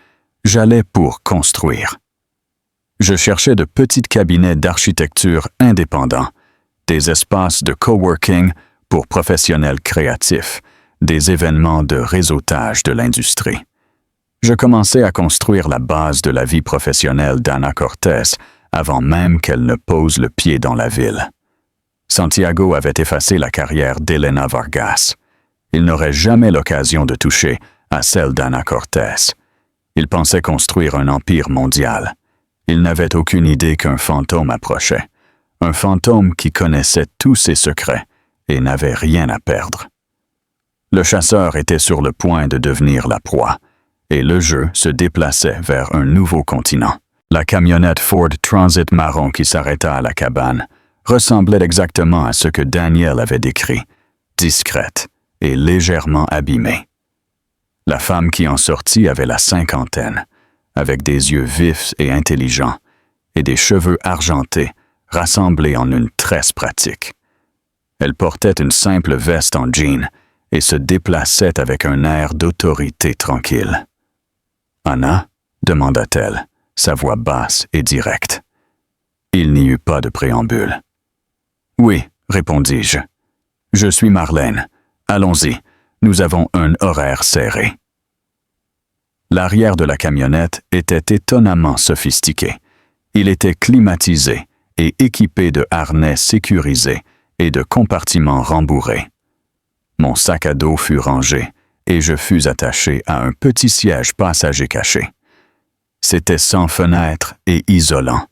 j'allais pour construire. Je cherchais de petits cabinets d'architecture indépendants, des espaces de coworking pour professionnels créatifs, des événements de réseautage de l'industrie. Je commençais à construire la base de la vie professionnelle d'Ana Cortés avant même qu'elle ne pose le pied dans la ville. Santiago avait effacé la carrière d'Elena Vargas. Il n'aurait jamais l'occasion de toucher à celle d'Ana Cortés. Il pensait construire un empire mondial. Il n'avait aucune idée qu'un fantôme approchait. Un fantôme qui connaissait tous ses secrets et n'avait rien à perdre. Le chasseur était sur le point de devenir la proie, et le jeu se déplaçait vers un nouveau continent. La camionnette Ford Transit marron qui s'arrêta à la cabane ressemblait exactement à ce que Daniel avait décrit, discrète et légèrement abîmée. La femme qui en sortit avait la cinquantaine, avec des yeux vifs et intelligents, et des cheveux argentés rassemblés en une tresse pratique. Elle portait une simple veste en jean et se déplaçait avec un air d'autorité tranquille. « Anna ?» demanda-t-elle, sa voix basse et directe. Il n'y eut pas de préambule. « Oui, répondis-je. Je suis Marlène. Allons-y, nous avons un horaire serré. » L'arrière de la camionnette était étonnamment sophistiqué. Il était climatisé et équipé de harnais sécurisés et de compartiments rembourrés. Mon sac à dos fut rangé et je fus attaché à un petit siège passager caché. C'était sans fenêtre et isolant,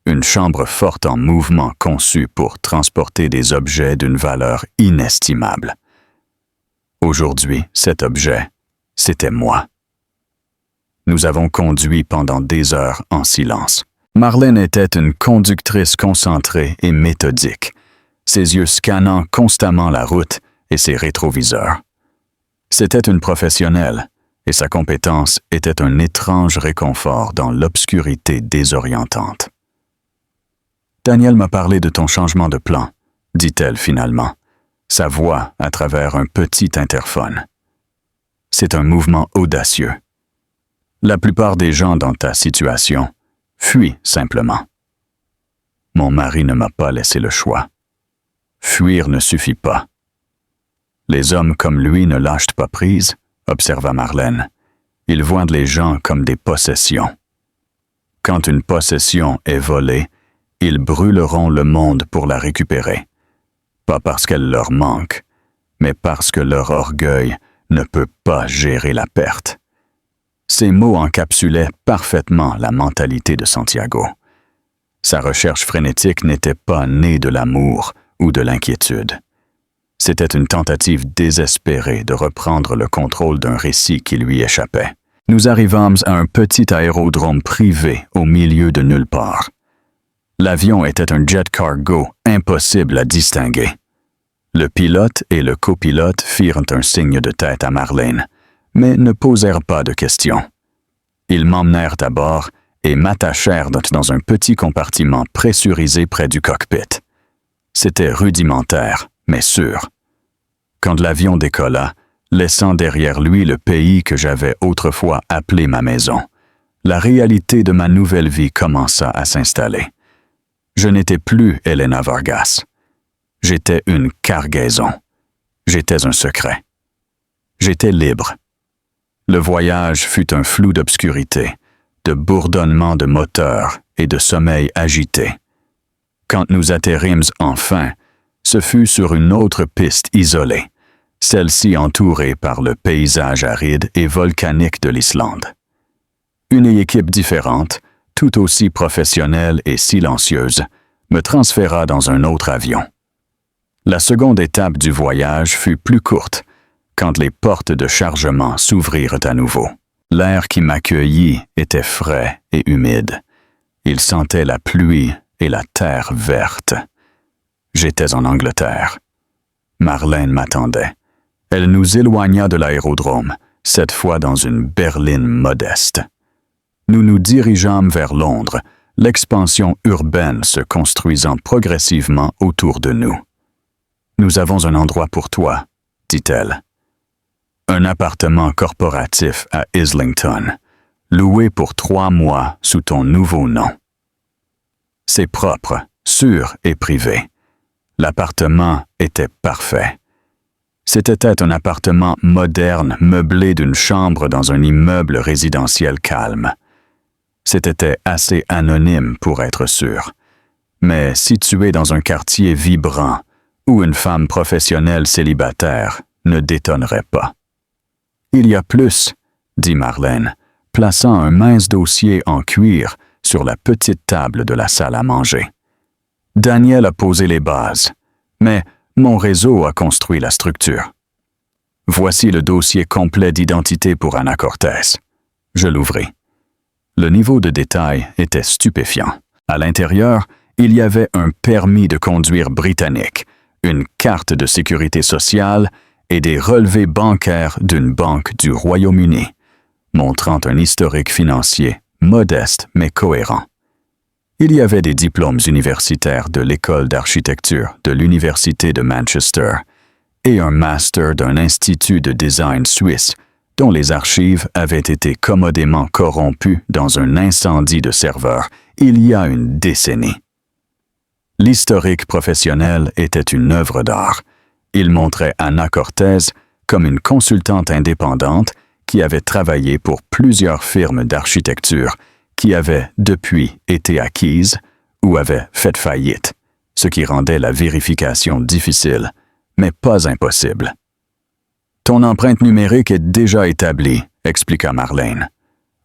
une chambre forte en mouvement conçue pour transporter des objets d'une valeur inestimable. Aujourd'hui, cet objet, c'était moi. Nous avons conduit pendant des heures en silence. Marlène était une conductrice concentrée et méthodique, ses yeux scannant constamment la route et ses rétroviseurs. C'était une professionnelle, et sa compétence était un étrange réconfort dans l'obscurité désorientante. « Daniel m'a parlé de ton changement de plan, » dit-elle finalement, sa voix à travers un petit interphone. « C'est un mouvement audacieux. La plupart des gens dans ta situation fuient simplement. Mon mari ne m'a pas laissé le choix. Fuir ne suffit pas. Les hommes comme lui ne lâchent pas prise, observa Marlène. Ils voient les gens comme des possessions. Quand une possession est volée, ils brûleront le monde pour la récupérer. Pas parce qu'elle leur manque, mais parce que leur orgueil ne peut pas gérer la perte. Ces mots encapsulaient parfaitement la mentalité de Santiago. Sa recherche frénétique n'était pas née de l'amour ou de l'inquiétude. C'était une tentative désespérée de reprendre le contrôle d'un récit qui lui échappait. Nous arrivâmes à un petit aérodrome privé au milieu de nulle part. L'avion était un jet cargo impossible à distinguer. Le pilote et le copilote firent un signe de tête à Marlène, mais ne posèrent pas de questions. Ils m'emmenèrent à bord et m'attachèrent dans un petit compartiment pressurisé près du cockpit. C'était rudimentaire, mais sûr. Quand l'avion décolla, laissant derrière lui le pays que j'avais autrefois appelé ma maison, la réalité de ma nouvelle vie commença à s'installer. Je n'étais plus Elena Vargas. J'étais une cargaison. J'étais un secret. J'étais libre. Le voyage fut un flou d'obscurité, de bourdonnement de moteurs et de sommeil agité. Quand nous atterrîmes enfin, ce fut sur une autre piste isolée, celle-ci entourée par le paysage aride et volcanique de l'Islande. Une équipe différente, tout aussi professionnelle et silencieuse, me transféra dans un autre avion. La seconde étape du voyage fut plus courte, quand les portes de chargement s'ouvrirent à nouveau. L'air qui m'accueillit était frais et humide. Il sentait la pluie et la terre verte. J'étais en Angleterre. Marlène m'attendait. Elle nous éloigna de l'aérodrome, cette fois dans une berline modeste. Nous nous dirigeâmes vers Londres, l'expansion urbaine se construisant progressivement autour de nous. « Nous avons un endroit pour toi, » dit-elle. « Un appartement corporatif à Islington, loué pour 3 mois sous ton nouveau nom. C'est propre, sûr et privé. L'appartement était parfait. C'était un appartement moderne meublé d'une chambre dans un immeuble résidentiel calme. C'était assez anonyme pour être sûr, mais situé dans un quartier vibrant où une femme professionnelle célibataire ne détonnerait pas. Il y a plus, dit Marlène, plaçant un mince dossier en cuir sur la petite table de la salle à manger. Daniel a posé les bases, mais mon réseau a construit la structure. Voici le dossier complet d'identité pour Anna Cortez. Je l'ouvris. Le niveau de détail était stupéfiant. À l'intérieur, il y avait un permis de conduire britannique, une carte de sécurité sociale et des relevés bancaires d'une banque du Royaume-Uni, montrant un historique financier modeste mais cohérent. Il y avait des diplômes universitaires de l'école d'architecture de l'Université de Manchester et un master d'un institut de design suisse dont les archives avaient été commodément corrompues dans un incendie de serveurs il y a une décennie. L'historique professionnel était une œuvre d'art. Il montrait Anna Cortez comme une consultante indépendante qui avait travaillé pour plusieurs firmes d'architecture qui avaient depuis été acquises ou avaient fait faillite, ce qui rendait la vérification difficile, mais pas impossible. « Ton empreinte numérique est déjà établie », expliqua Marlène.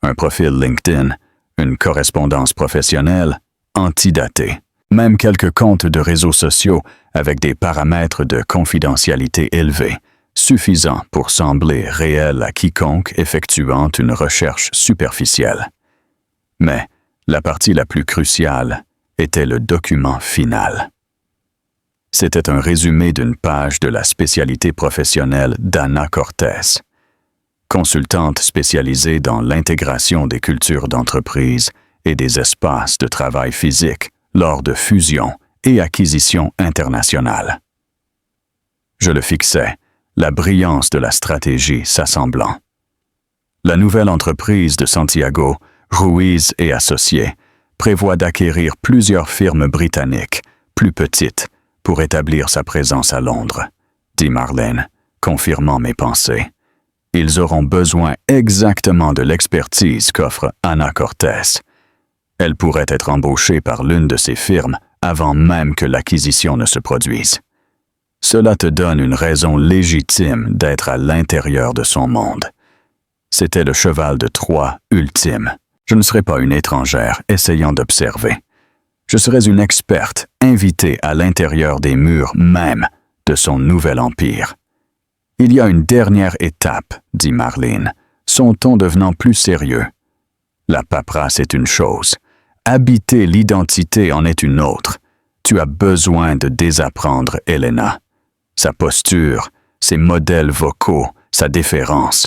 Un profil LinkedIn, une correspondance professionnelle, antidatée. Même quelques comptes de réseaux sociaux avec des paramètres de confidentialité élevés, suffisants pour sembler réels à quiconque effectuant une recherche superficielle. Mais la partie la plus cruciale était le document final. C'était un résumé d'une page de la spécialité professionnelle d'Anna Cortez. Consultante spécialisée dans l'intégration des cultures d'entreprise et des espaces de travail physique lors de fusions et acquisitions internationales. Je le fixais, la brillance de la stratégie s'assemblant. La nouvelle entreprise de Santiago, Ruiz et Associés, prévoit d'acquérir plusieurs firmes britanniques, plus petites, pour établir sa présence à Londres, dit Marlène, confirmant mes pensées. Ils auront besoin exactement de l'expertise qu'offre Anna Cortez. Elle pourrait être embauchée par l'une de ces firmes avant même que l'acquisition ne se produise. Cela te donne une raison légitime d'être à l'intérieur de son monde. C'était le cheval de Troie ultime. Je ne serais pas une étrangère essayant d'observer. Je serais une experte invitée à l'intérieur des murs même de son nouvel empire. Il y a une dernière étape, dit Marlène, son ton devenant plus sérieux. La paperasse est une chose. Habiter l'identité en est une autre. Tu as besoin de désapprendre Elena. Sa posture, ses modèles vocaux, sa déférence.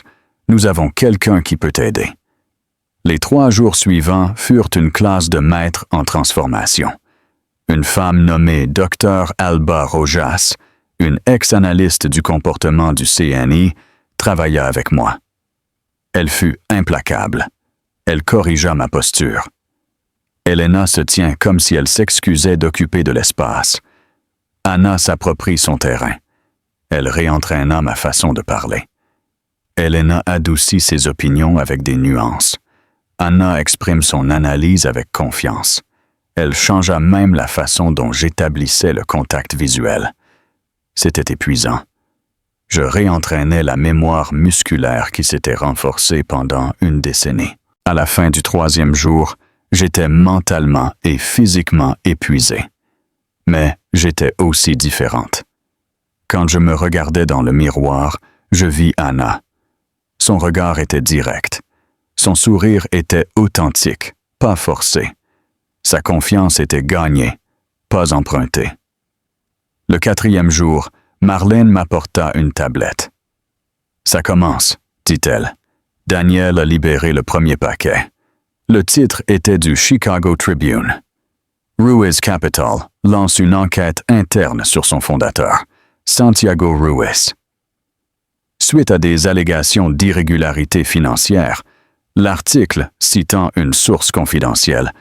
Nous avons quelqu'un qui peut t'aider. Les 3 jours suivants furent une classe de maîtres en transformation. Une femme nommée Dr. Alba Rojas, une ex-analyste du comportement du CNI, travailla avec moi. Elle fut implacable. Elle corrigea ma posture. Elena se tient comme si elle s'excusait d'occuper de l'espace. Anna s'approprie son terrain. Elle réentraîna ma façon de parler. Elena adoucit ses opinions avec des nuances. Anna exprime son analyse avec confiance. Elle changea même la façon dont j'établissais le contact visuel. C'était épuisant. Je réentraînais la mémoire musculaire qui s'était renforcée pendant une décennie. À la fin du 3e jour, j'étais mentalement et physiquement épuisé. Mais j'étais aussi différente. Quand je me regardais dans le miroir, je vis Anna. Son regard était direct. Son sourire était authentique, pas forcé. Sa confiance était gagnée, pas empruntée. Le 4e jour, Marlène m'apporta une tablette. « Ça commence », dit-elle. Daniel a libéré le premier paquet. Le titre était du Chicago Tribune. Ruiz Capital lance une enquête interne sur son fondateur, Santiago Ruiz. Suite à des allégations d'irrégularité financière, l'article, citant une source confidentielle,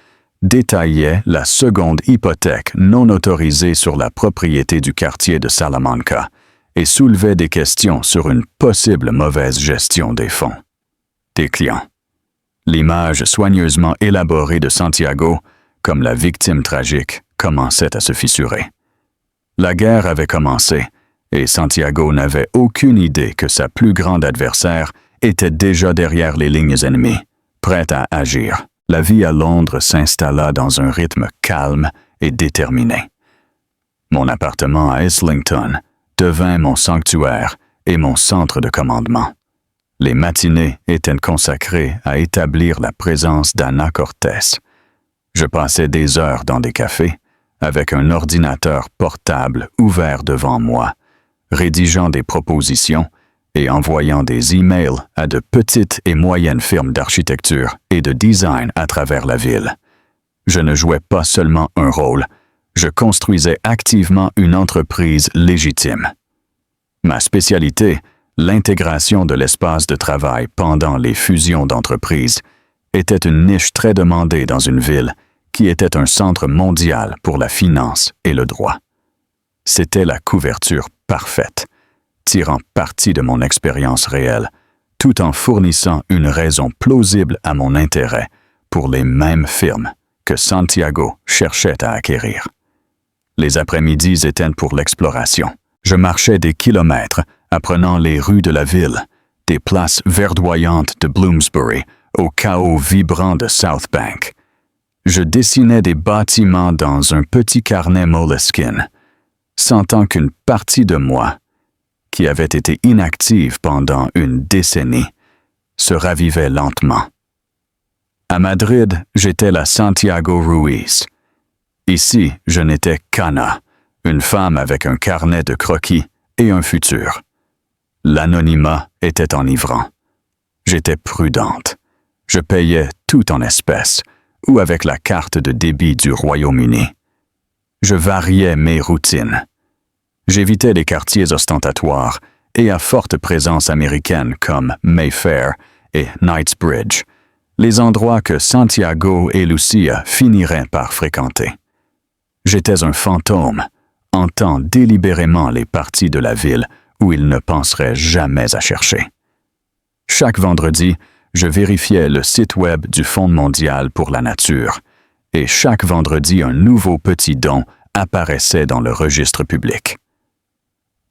détaillait la seconde hypothèque non autorisée sur la propriété du quartier de Salamanca et soulevait des questions sur une possible mauvaise gestion des fonds des clients. L'image soigneusement élaborée de Santiago, comme la victime tragique, commençait à se fissurer. La guerre avait commencé, et Santiago n'avait aucune idée que sa plus grande adversaire était déjà derrière les lignes ennemies, prête à agir. La vie à Londres s'installa dans un rythme calme et déterminé. Mon appartement à Islington devint mon sanctuaire et mon centre de commandement. Les matinées étaient consacrées à établir la présence d'Anna Cortés. Je passais des heures dans des cafés, avec un ordinateur portable ouvert devant moi, rédigeant des propositions et envoyant des emails à de petites et moyennes firmes d'architecture et de design à travers la ville. Je ne jouais pas seulement un rôle, je construisais activement une entreprise légitime. Ma spécialité, l'intégration de l'espace de travail pendant les fusions d'entreprises, était une niche très demandée dans une ville qui était un centre mondial pour la finance et le droit. C'était la couverture parfaite, tirant parti de mon expérience réelle, tout en fournissant une raison plausible à mon intérêt pour les mêmes firmes que Santiago cherchait à acquérir. Les après-midi étaient pour l'exploration. Je marchais des kilomètres, apprenant les rues de la ville, des places verdoyantes de Bloomsbury au chaos vibrant de South Bank. Je dessinais des bâtiments dans un petit carnet Moleskine, sentant qu'une partie de moi, qui avait été inactive pendant une décennie, se ravivait lentement. À Madrid, j'étais la Santiago Ruiz. Ici, je n'étais qu'Anna, une femme avec un carnet de croquis et un futur. L'anonymat était enivrant. J'étais prudente. Je payais tout en espèces ou avec la carte de débit du Royaume-Uni. Je variais mes routines. J'évitais les quartiers ostentatoires et à forte présence américaine comme Mayfair et Knightsbridge, les endroits que Santiago et Lucia finiraient par fréquenter. J'étais un fantôme, hantant délibérément les parties de la ville où ils ne penseraient jamais à chercher. Chaque vendredi, je vérifiais le site web du Fonds mondial pour la nature, et chaque vendredi un nouveau petit don apparaissait dans le registre public.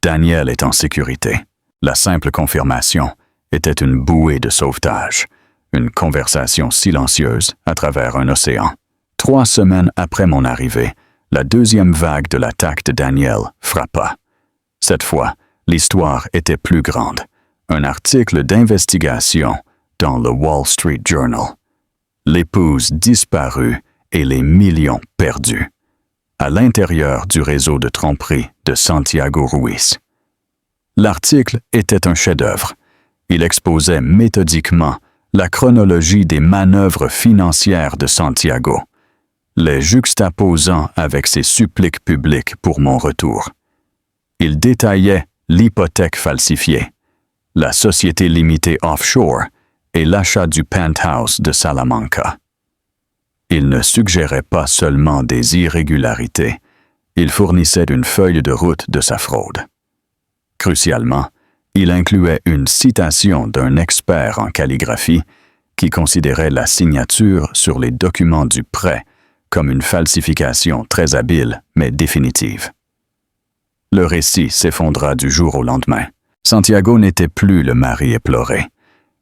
Daniel est en sécurité. La simple confirmation était une bouée de sauvetage, une conversation silencieuse à travers un océan. 3 semaines après mon arrivée, la deuxième vague de l'attaque de Daniel frappa. Cette fois, l'histoire était plus grande. Un article d'investigation dans le Wall Street Journal. L'épouse disparue et les millions perdus. À l'intérieur du réseau de tromperie de Santiago Ruiz. L'article était un chef-d'œuvre. Il exposait méthodiquement la chronologie des manœuvres financières de Santiago, les juxtaposant avec ses suppliques publiques pour mon retour. Il détaillait l'hypothèque falsifiée, la société limitée offshore et l'achat du penthouse de Salamanca. Il ne suggérait pas seulement des irrégularités, il fournissait une feuille de route de sa fraude. Crucialement, il incluait une citation d'un expert en calligraphie qui considérait la signature sur les documents du prêt comme une falsification très habile mais définitive. Le récit s'effondra du jour au lendemain. Santiago n'était plus le mari éploré.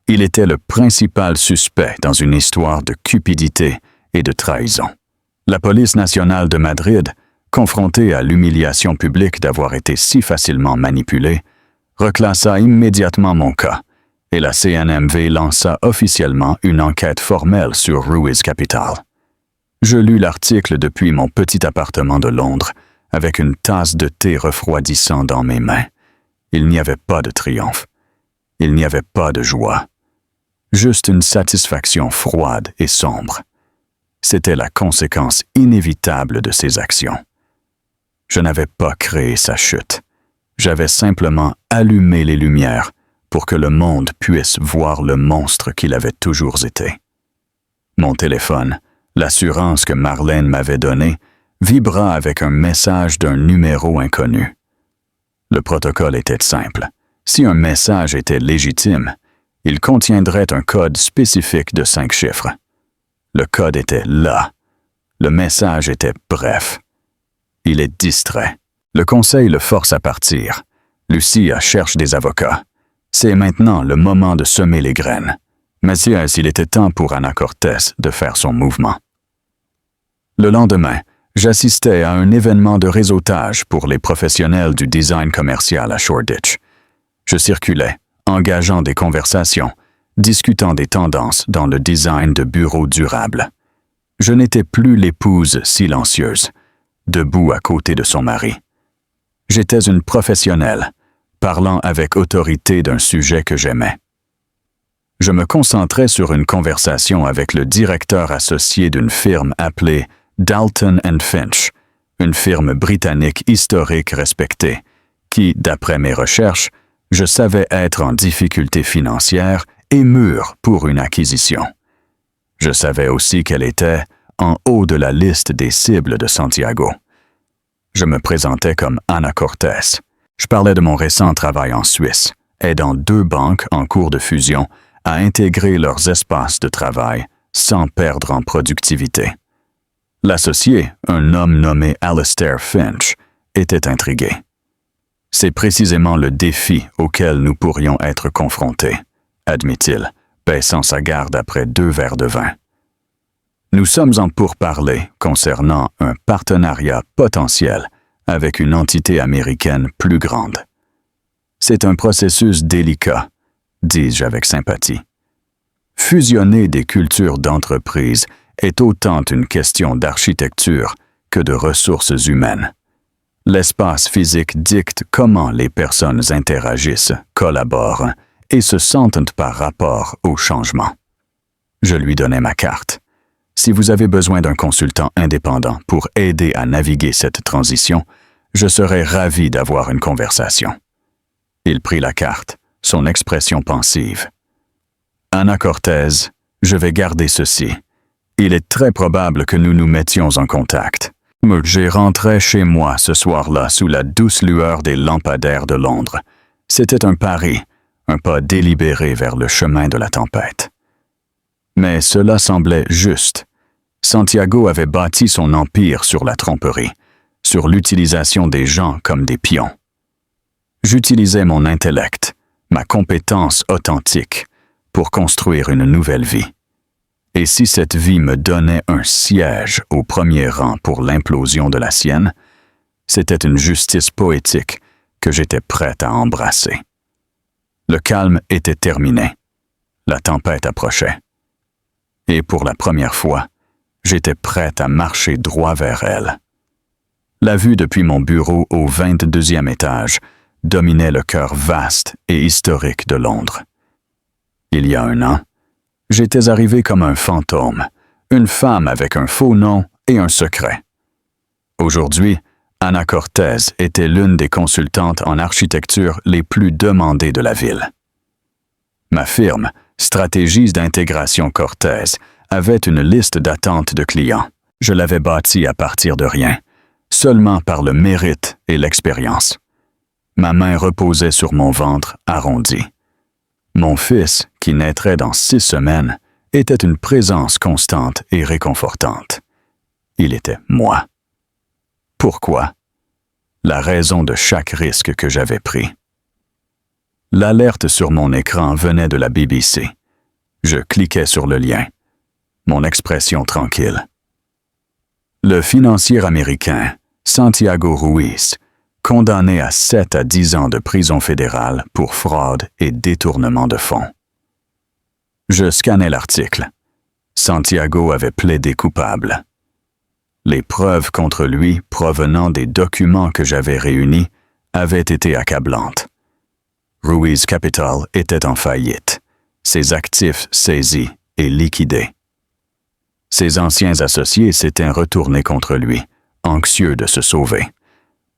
Il était le principal suspect dans une histoire de cupidité et de trahison. La police nationale de Madrid, confrontée à l'humiliation publique d'avoir été si facilement manipulée, reclassa immédiatement mon cas et la CNMV lança officiellement une enquête formelle sur Ruiz Capital. Je lus l'article depuis mon petit appartement de Londres avec une tasse de thé refroidissant dans mes mains. Il n'y avait pas de triomphe. Il n'y avait pas de joie. Juste une satisfaction froide et sombre. C'était la conséquence inévitable de ses actions. Je n'avais pas créé sa chute. J'avais simplement allumé les lumières pour que le monde puisse voir le monstre qu'il avait toujours été. Mon téléphone, l'assurance que Marlène m'avait donnée, vibra avec un message d'un numéro inconnu. Le protocole était simple. Si un message était légitime, il contiendrait un code spécifique de 5 chiffres. Le code était là. Le message était bref. Il est distrait. Le conseil le force à partir. Lucia cherche des avocats. C'est maintenant le moment de semer les graines. Mathias, il était temps pour Anna Cortez de faire son mouvement. Le lendemain, j'assistais à un événement de réseautage pour les professionnels du design commercial à Shoreditch. Je circulais, engageant des conversations, discutant des tendances dans le design de bureaux durables. Je n'étais plus l'épouse silencieuse, debout à côté de son mari. J'étais une professionnelle, parlant avec autorité d'un sujet que j'aimais. Je me concentrais sur une conversation avec le directeur associé d'une firme appelée Dalton & Finch, une firme britannique historique respectée, qui, d'après mes recherches, je savais être en difficulté financière et mûre pour une acquisition. Je savais aussi qu'elle était en haut de la liste des cibles de Santiago. Je me présentais comme Anna Cortez. Je parlais de mon récent travail en Suisse, aidant 2 banques en cours de fusion à intégrer leurs espaces de travail sans perdre en productivité. L'associé, un homme nommé Alistair Finch, était intrigué. C'est précisément le défi auquel nous pourrions être confrontés, admit-il, baissant sa garde après 2 verres de vin. Nous sommes en pourparlers concernant un partenariat potentiel avec une entité américaine plus grande. C'est un processus délicat, dis-je avec sympathie. Fusionner des cultures d'entreprise est autant une question d'architecture que de ressources humaines. L'espace physique dicte comment les personnes interagissent, collaborent et se sentent par rapport au changement. Je lui donnai ma carte. Si vous avez besoin d'un consultant indépendant pour aider à naviguer cette transition, je serais ravi d'avoir une conversation. Il prit la carte, son expression pensive. Anna Cortez, je vais garder ceci. Il est très probable que nous nous mettions en contact. J'ai rentré chez moi ce soir-là sous la douce lueur des lampadaires de Londres. C'était un pari, un pas délibéré vers le chemin de la tempête. Mais cela semblait juste. Santiago avait bâti son empire sur la tromperie, sur l'utilisation des gens comme des pions. J'utilisais mon intellect, ma compétence authentique, pour construire une nouvelle vie. Et si cette vie me donnait un siège au premier rang pour l'implosion de la sienne, c'était une justice poétique que j'étais prête à embrasser. Le calme était terminé. La tempête approchait. Et pour la première fois, j'étais prête à marcher droit vers elle. La vue depuis mon bureau au 22e étage dominait le cœur vaste et historique de Londres. Il y a 1 an, j'étais arrivé comme un fantôme, une femme avec un faux nom et un secret. Aujourd'hui, Anna Cortez était l'une des consultantes en architecture les plus demandées de la ville. Ma firme, Stratégies d'intégration Cortez, avait une liste d'attente de clients. Je l'avais bâtie à partir de rien, seulement par le mérite et l'expérience. Ma main reposait sur mon ventre arrondi. Mon fils, qui naîtrait dans 6 semaines, était une présence constante et réconfortante. Il était moi. Pourquoi? La raison de chaque risque que j'avais pris. L'alerte sur mon écran venait de la BBC. Je cliquais sur le lien. Mon expression tranquille. Le financier américain, Santiago Ruiz, condamné à 7 à 10 ans de prison fédérale pour fraude et détournement de fonds. Je scannais l'article. Santiago avait plaidé coupable. Les preuves contre lui provenant des documents que j'avais réunis avaient été accablantes. Ruiz Capital était en faillite, ses actifs saisis et liquidés. Ses anciens associés s'étaient retournés contre lui, anxieux de se sauver.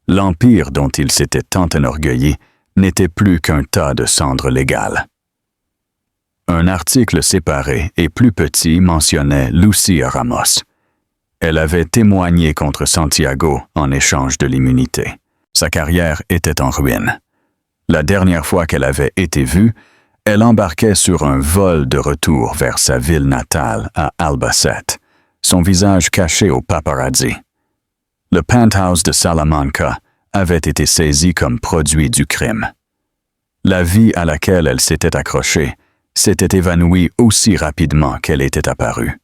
L'empire dont il s'était tant enorgueilli n'était plus qu'un tas de cendres légales. Un article séparé et plus petit mentionnait Lucia Ramos. Elle avait témoigné contre Santiago en échange de l'immunité. Sa carrière était en ruine. La dernière fois qu'elle avait été vue, elle embarquait sur un vol de retour vers sa ville natale à Albacete, son visage caché aux paparazzi. Le penthouse de Salamanca avait été saisi comme produit du crime. La vie à laquelle elle s'était accrochée s'était évanouie aussi rapidement qu'elle était apparue.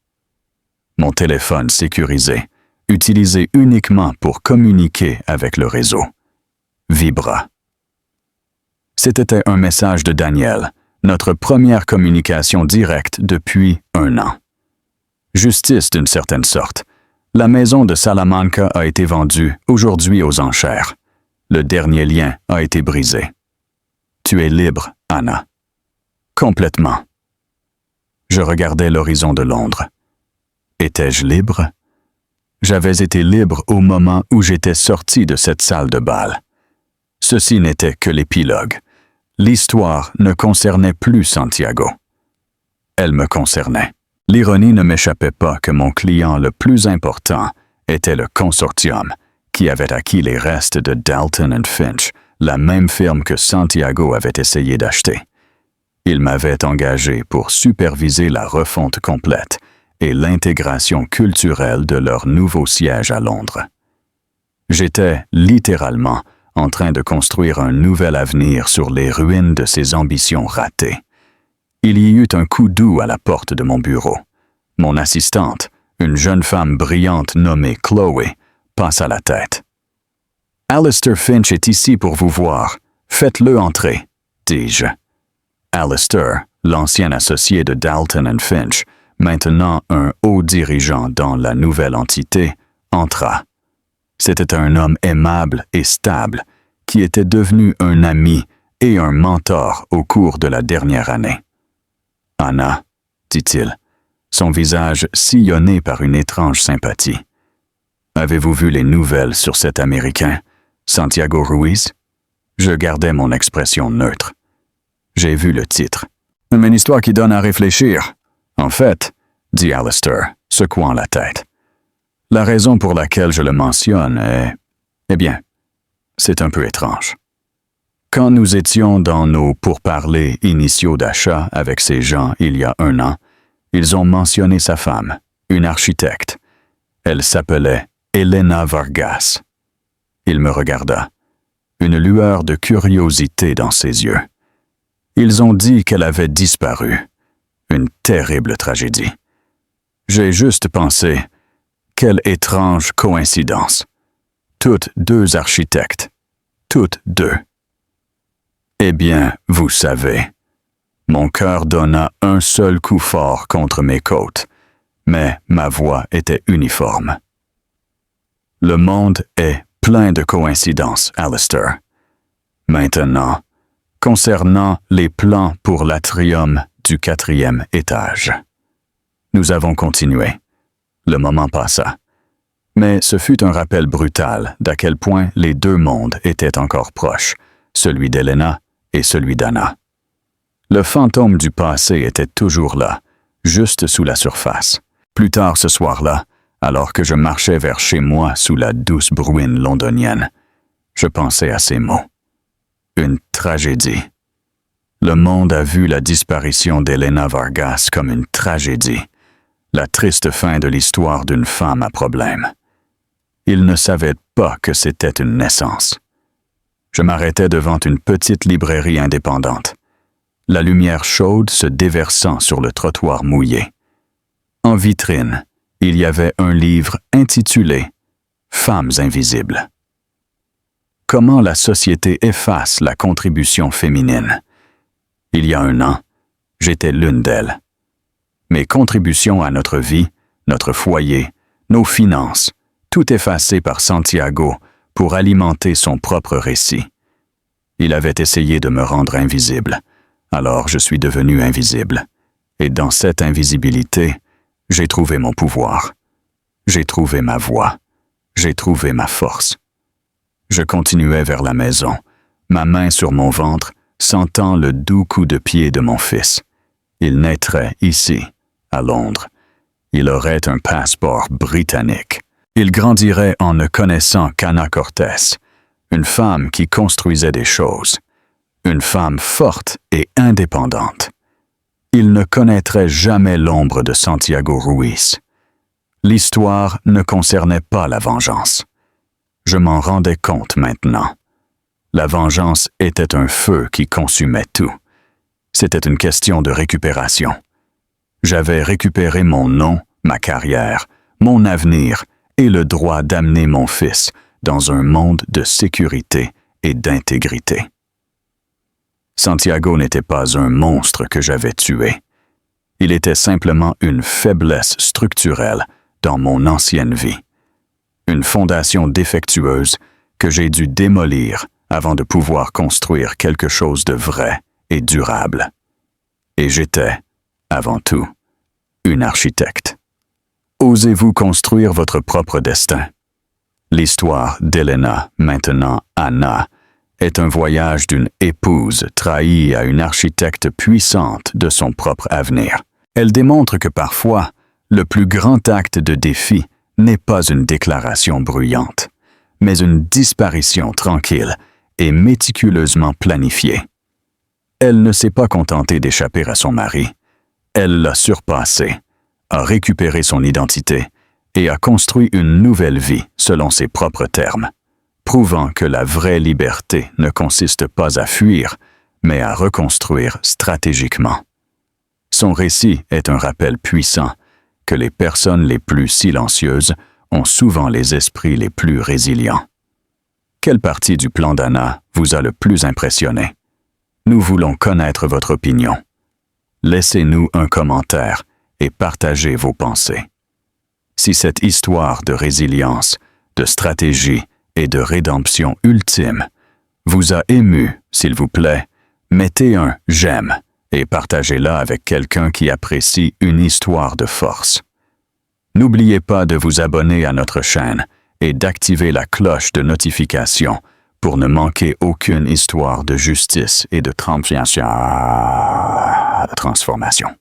Mon téléphone sécurisé, utilisé uniquement pour communiquer avec le réseau, vibra. C'était un message de Daniel, notre première communication directe depuis 1 an. Justice d'une certaine sorte. La maison de Salamanca a été vendue aujourd'hui aux enchères. Le dernier lien a été brisé. Tu es libre, Anna. Complètement. Je regardais l'horizon de Londres. Étais-je libre? J'avais été libre au moment où j'étais sorti de cette salle de bal. Ceci n'était que l'épilogue. L'histoire ne concernait plus Santiago. Elle me concernait. L'ironie ne m'échappait pas que mon client le plus important était le consortium qui avait acquis les restes de Dalton & Finch, la même firme que Santiago avait essayé d'acheter. Il m'avait engagé pour superviser la refonte complète et l'intégration culturelle de leur nouveau siège à Londres. J'étais, littéralement, en train de construire un nouvel avenir sur les ruines de ses ambitions ratées. Il y eut un coup doux à la porte de mon bureau. Mon assistante, une jeune femme brillante nommée Chloé, passa la tête. « Alistair Finch est ici pour vous voir. Faites-le entrer, » dis-je. Alistair, l'ancien associé de Dalton & Finch, maintenant un haut dirigeant dans la nouvelle entité, entra. C'était un homme aimable et stable qui était devenu un ami et un mentor au cours de la dernière année. « Anna, » dit-il, son visage sillonné par une étrange sympathie. « Avez-vous vu les nouvelles sur cet Américain, Santiago Ruiz? » Je gardais mon expression neutre. J'ai vu le titre. « Une histoire qui donne à réfléchir. En fait, » dit Alistair, secouant la tête. « La raison pour laquelle je le mentionne est... Eh bien, c'est un peu étrange. Quand nous étions dans nos pourparlers initiaux d'achat avec ces gens il y a 1 an, ils ont mentionné sa femme, une architecte. Elle s'appelait Elena Vargas. Il me regarda, une lueur de curiosité dans ses yeux. Ils ont dit qu'elle avait disparu. Une terrible tragédie. J'ai juste pensé, quelle étrange coïncidence. Toutes 2 architectes. Toutes 2. Eh bien, vous savez, mon cœur donna un seul coup fort contre mes côtes, mais ma voix était uniforme. Le monde est plein de coïncidences, Alistair. Maintenant, concernant les plans pour l'atrium du 4e étage. Nous avons continué. Le moment passa. Mais ce fut un rappel brutal d'à quel point les 2 mondes étaient encore proches, celui d'Elena et celui d'Anna. Le fantôme du passé était toujours là, juste sous la surface. Plus tard ce soir-là, alors que je marchais vers chez moi sous la douce bruine londonienne, je pensais à ces mots. Une tragédie. Le monde a vu la disparition d'Elena Vargas comme une tragédie, la triste fin de l'histoire d'une femme à problème. Il ne savait pas que c'était une naissance. Je m'arrêtais devant une petite librairie indépendante, la lumière chaude se déversant sur le trottoir mouillé. En vitrine, il y avait un livre intitulé « Femmes invisibles ». Comment la société efface la contribution féminine. Il y a 1 an, j'étais l'une d'elles. Mes contributions à notre vie, notre foyer, nos finances, tout effacé par Santiago pour alimenter son propre récit. Il avait essayé de me rendre invisible, alors je suis devenu invisible. Et dans cette invisibilité, j'ai trouvé mon pouvoir. J'ai trouvé ma voix. J'ai trouvé ma force. Je continuais vers la maison, ma main sur mon ventre, sentant le doux coup de pied de mon fils. Il naîtrait ici, à Londres. Il aurait un passeport britannique. Il grandirait en ne connaissant qu'Anna Cortez, une femme qui construisait des choses, une femme forte et indépendante. Il ne connaîtrait jamais l'ombre de Santiago Ruiz. L'histoire ne concernait pas la vengeance. Je m'en rendais compte maintenant. La vengeance était un feu qui consumait tout. C'était une question de récupération. J'avais récupéré mon nom, ma carrière, mon avenir et le droit d'amener mon fils dans un monde de sécurité et d'intégrité. Santiago n'était pas un monstre que j'avais tué. Il était simplement une faiblesse structurelle dans mon ancienne vie. Une fondation défectueuse que j'ai dû démolir avant de pouvoir construire quelque chose de vrai et durable. Et j'étais, avant tout, une architecte. Osez-vous construire votre propre destin? L'histoire d'Elena, maintenant Anna, est un voyage d'une épouse trahie à une architecte puissante de son propre avenir. Elle démontre que parfois, le plus grand acte de défi n'est pas une déclaration bruyante, mais une disparition tranquille et méticuleusement planifiée. Elle ne s'est pas contentée d'échapper à son mari. Elle l'a surpassé, a récupéré son identité et a construit une nouvelle vie selon ses propres termes, prouvant que la vraie liberté ne consiste pas à fuir, mais à reconstruire stratégiquement. Son récit est un rappel puissant que les personnes les plus silencieuses ont souvent les esprits les plus résilients. Quelle partie du plan d'Anna vous a le plus impressionné? Nous voulons connaître votre opinion. Laissez-nous un commentaire et partagez vos pensées. Si cette histoire de résilience, de stratégie et de rédemption ultime vous a ému, s'il vous plaît, mettez un « j'aime » et partagez-la avec quelqu'un qui apprécie une histoire de force. N'oubliez pas de vous abonner à notre chaîne et d'activer la cloche de notification pour ne manquer aucune histoire de justice et de transformation.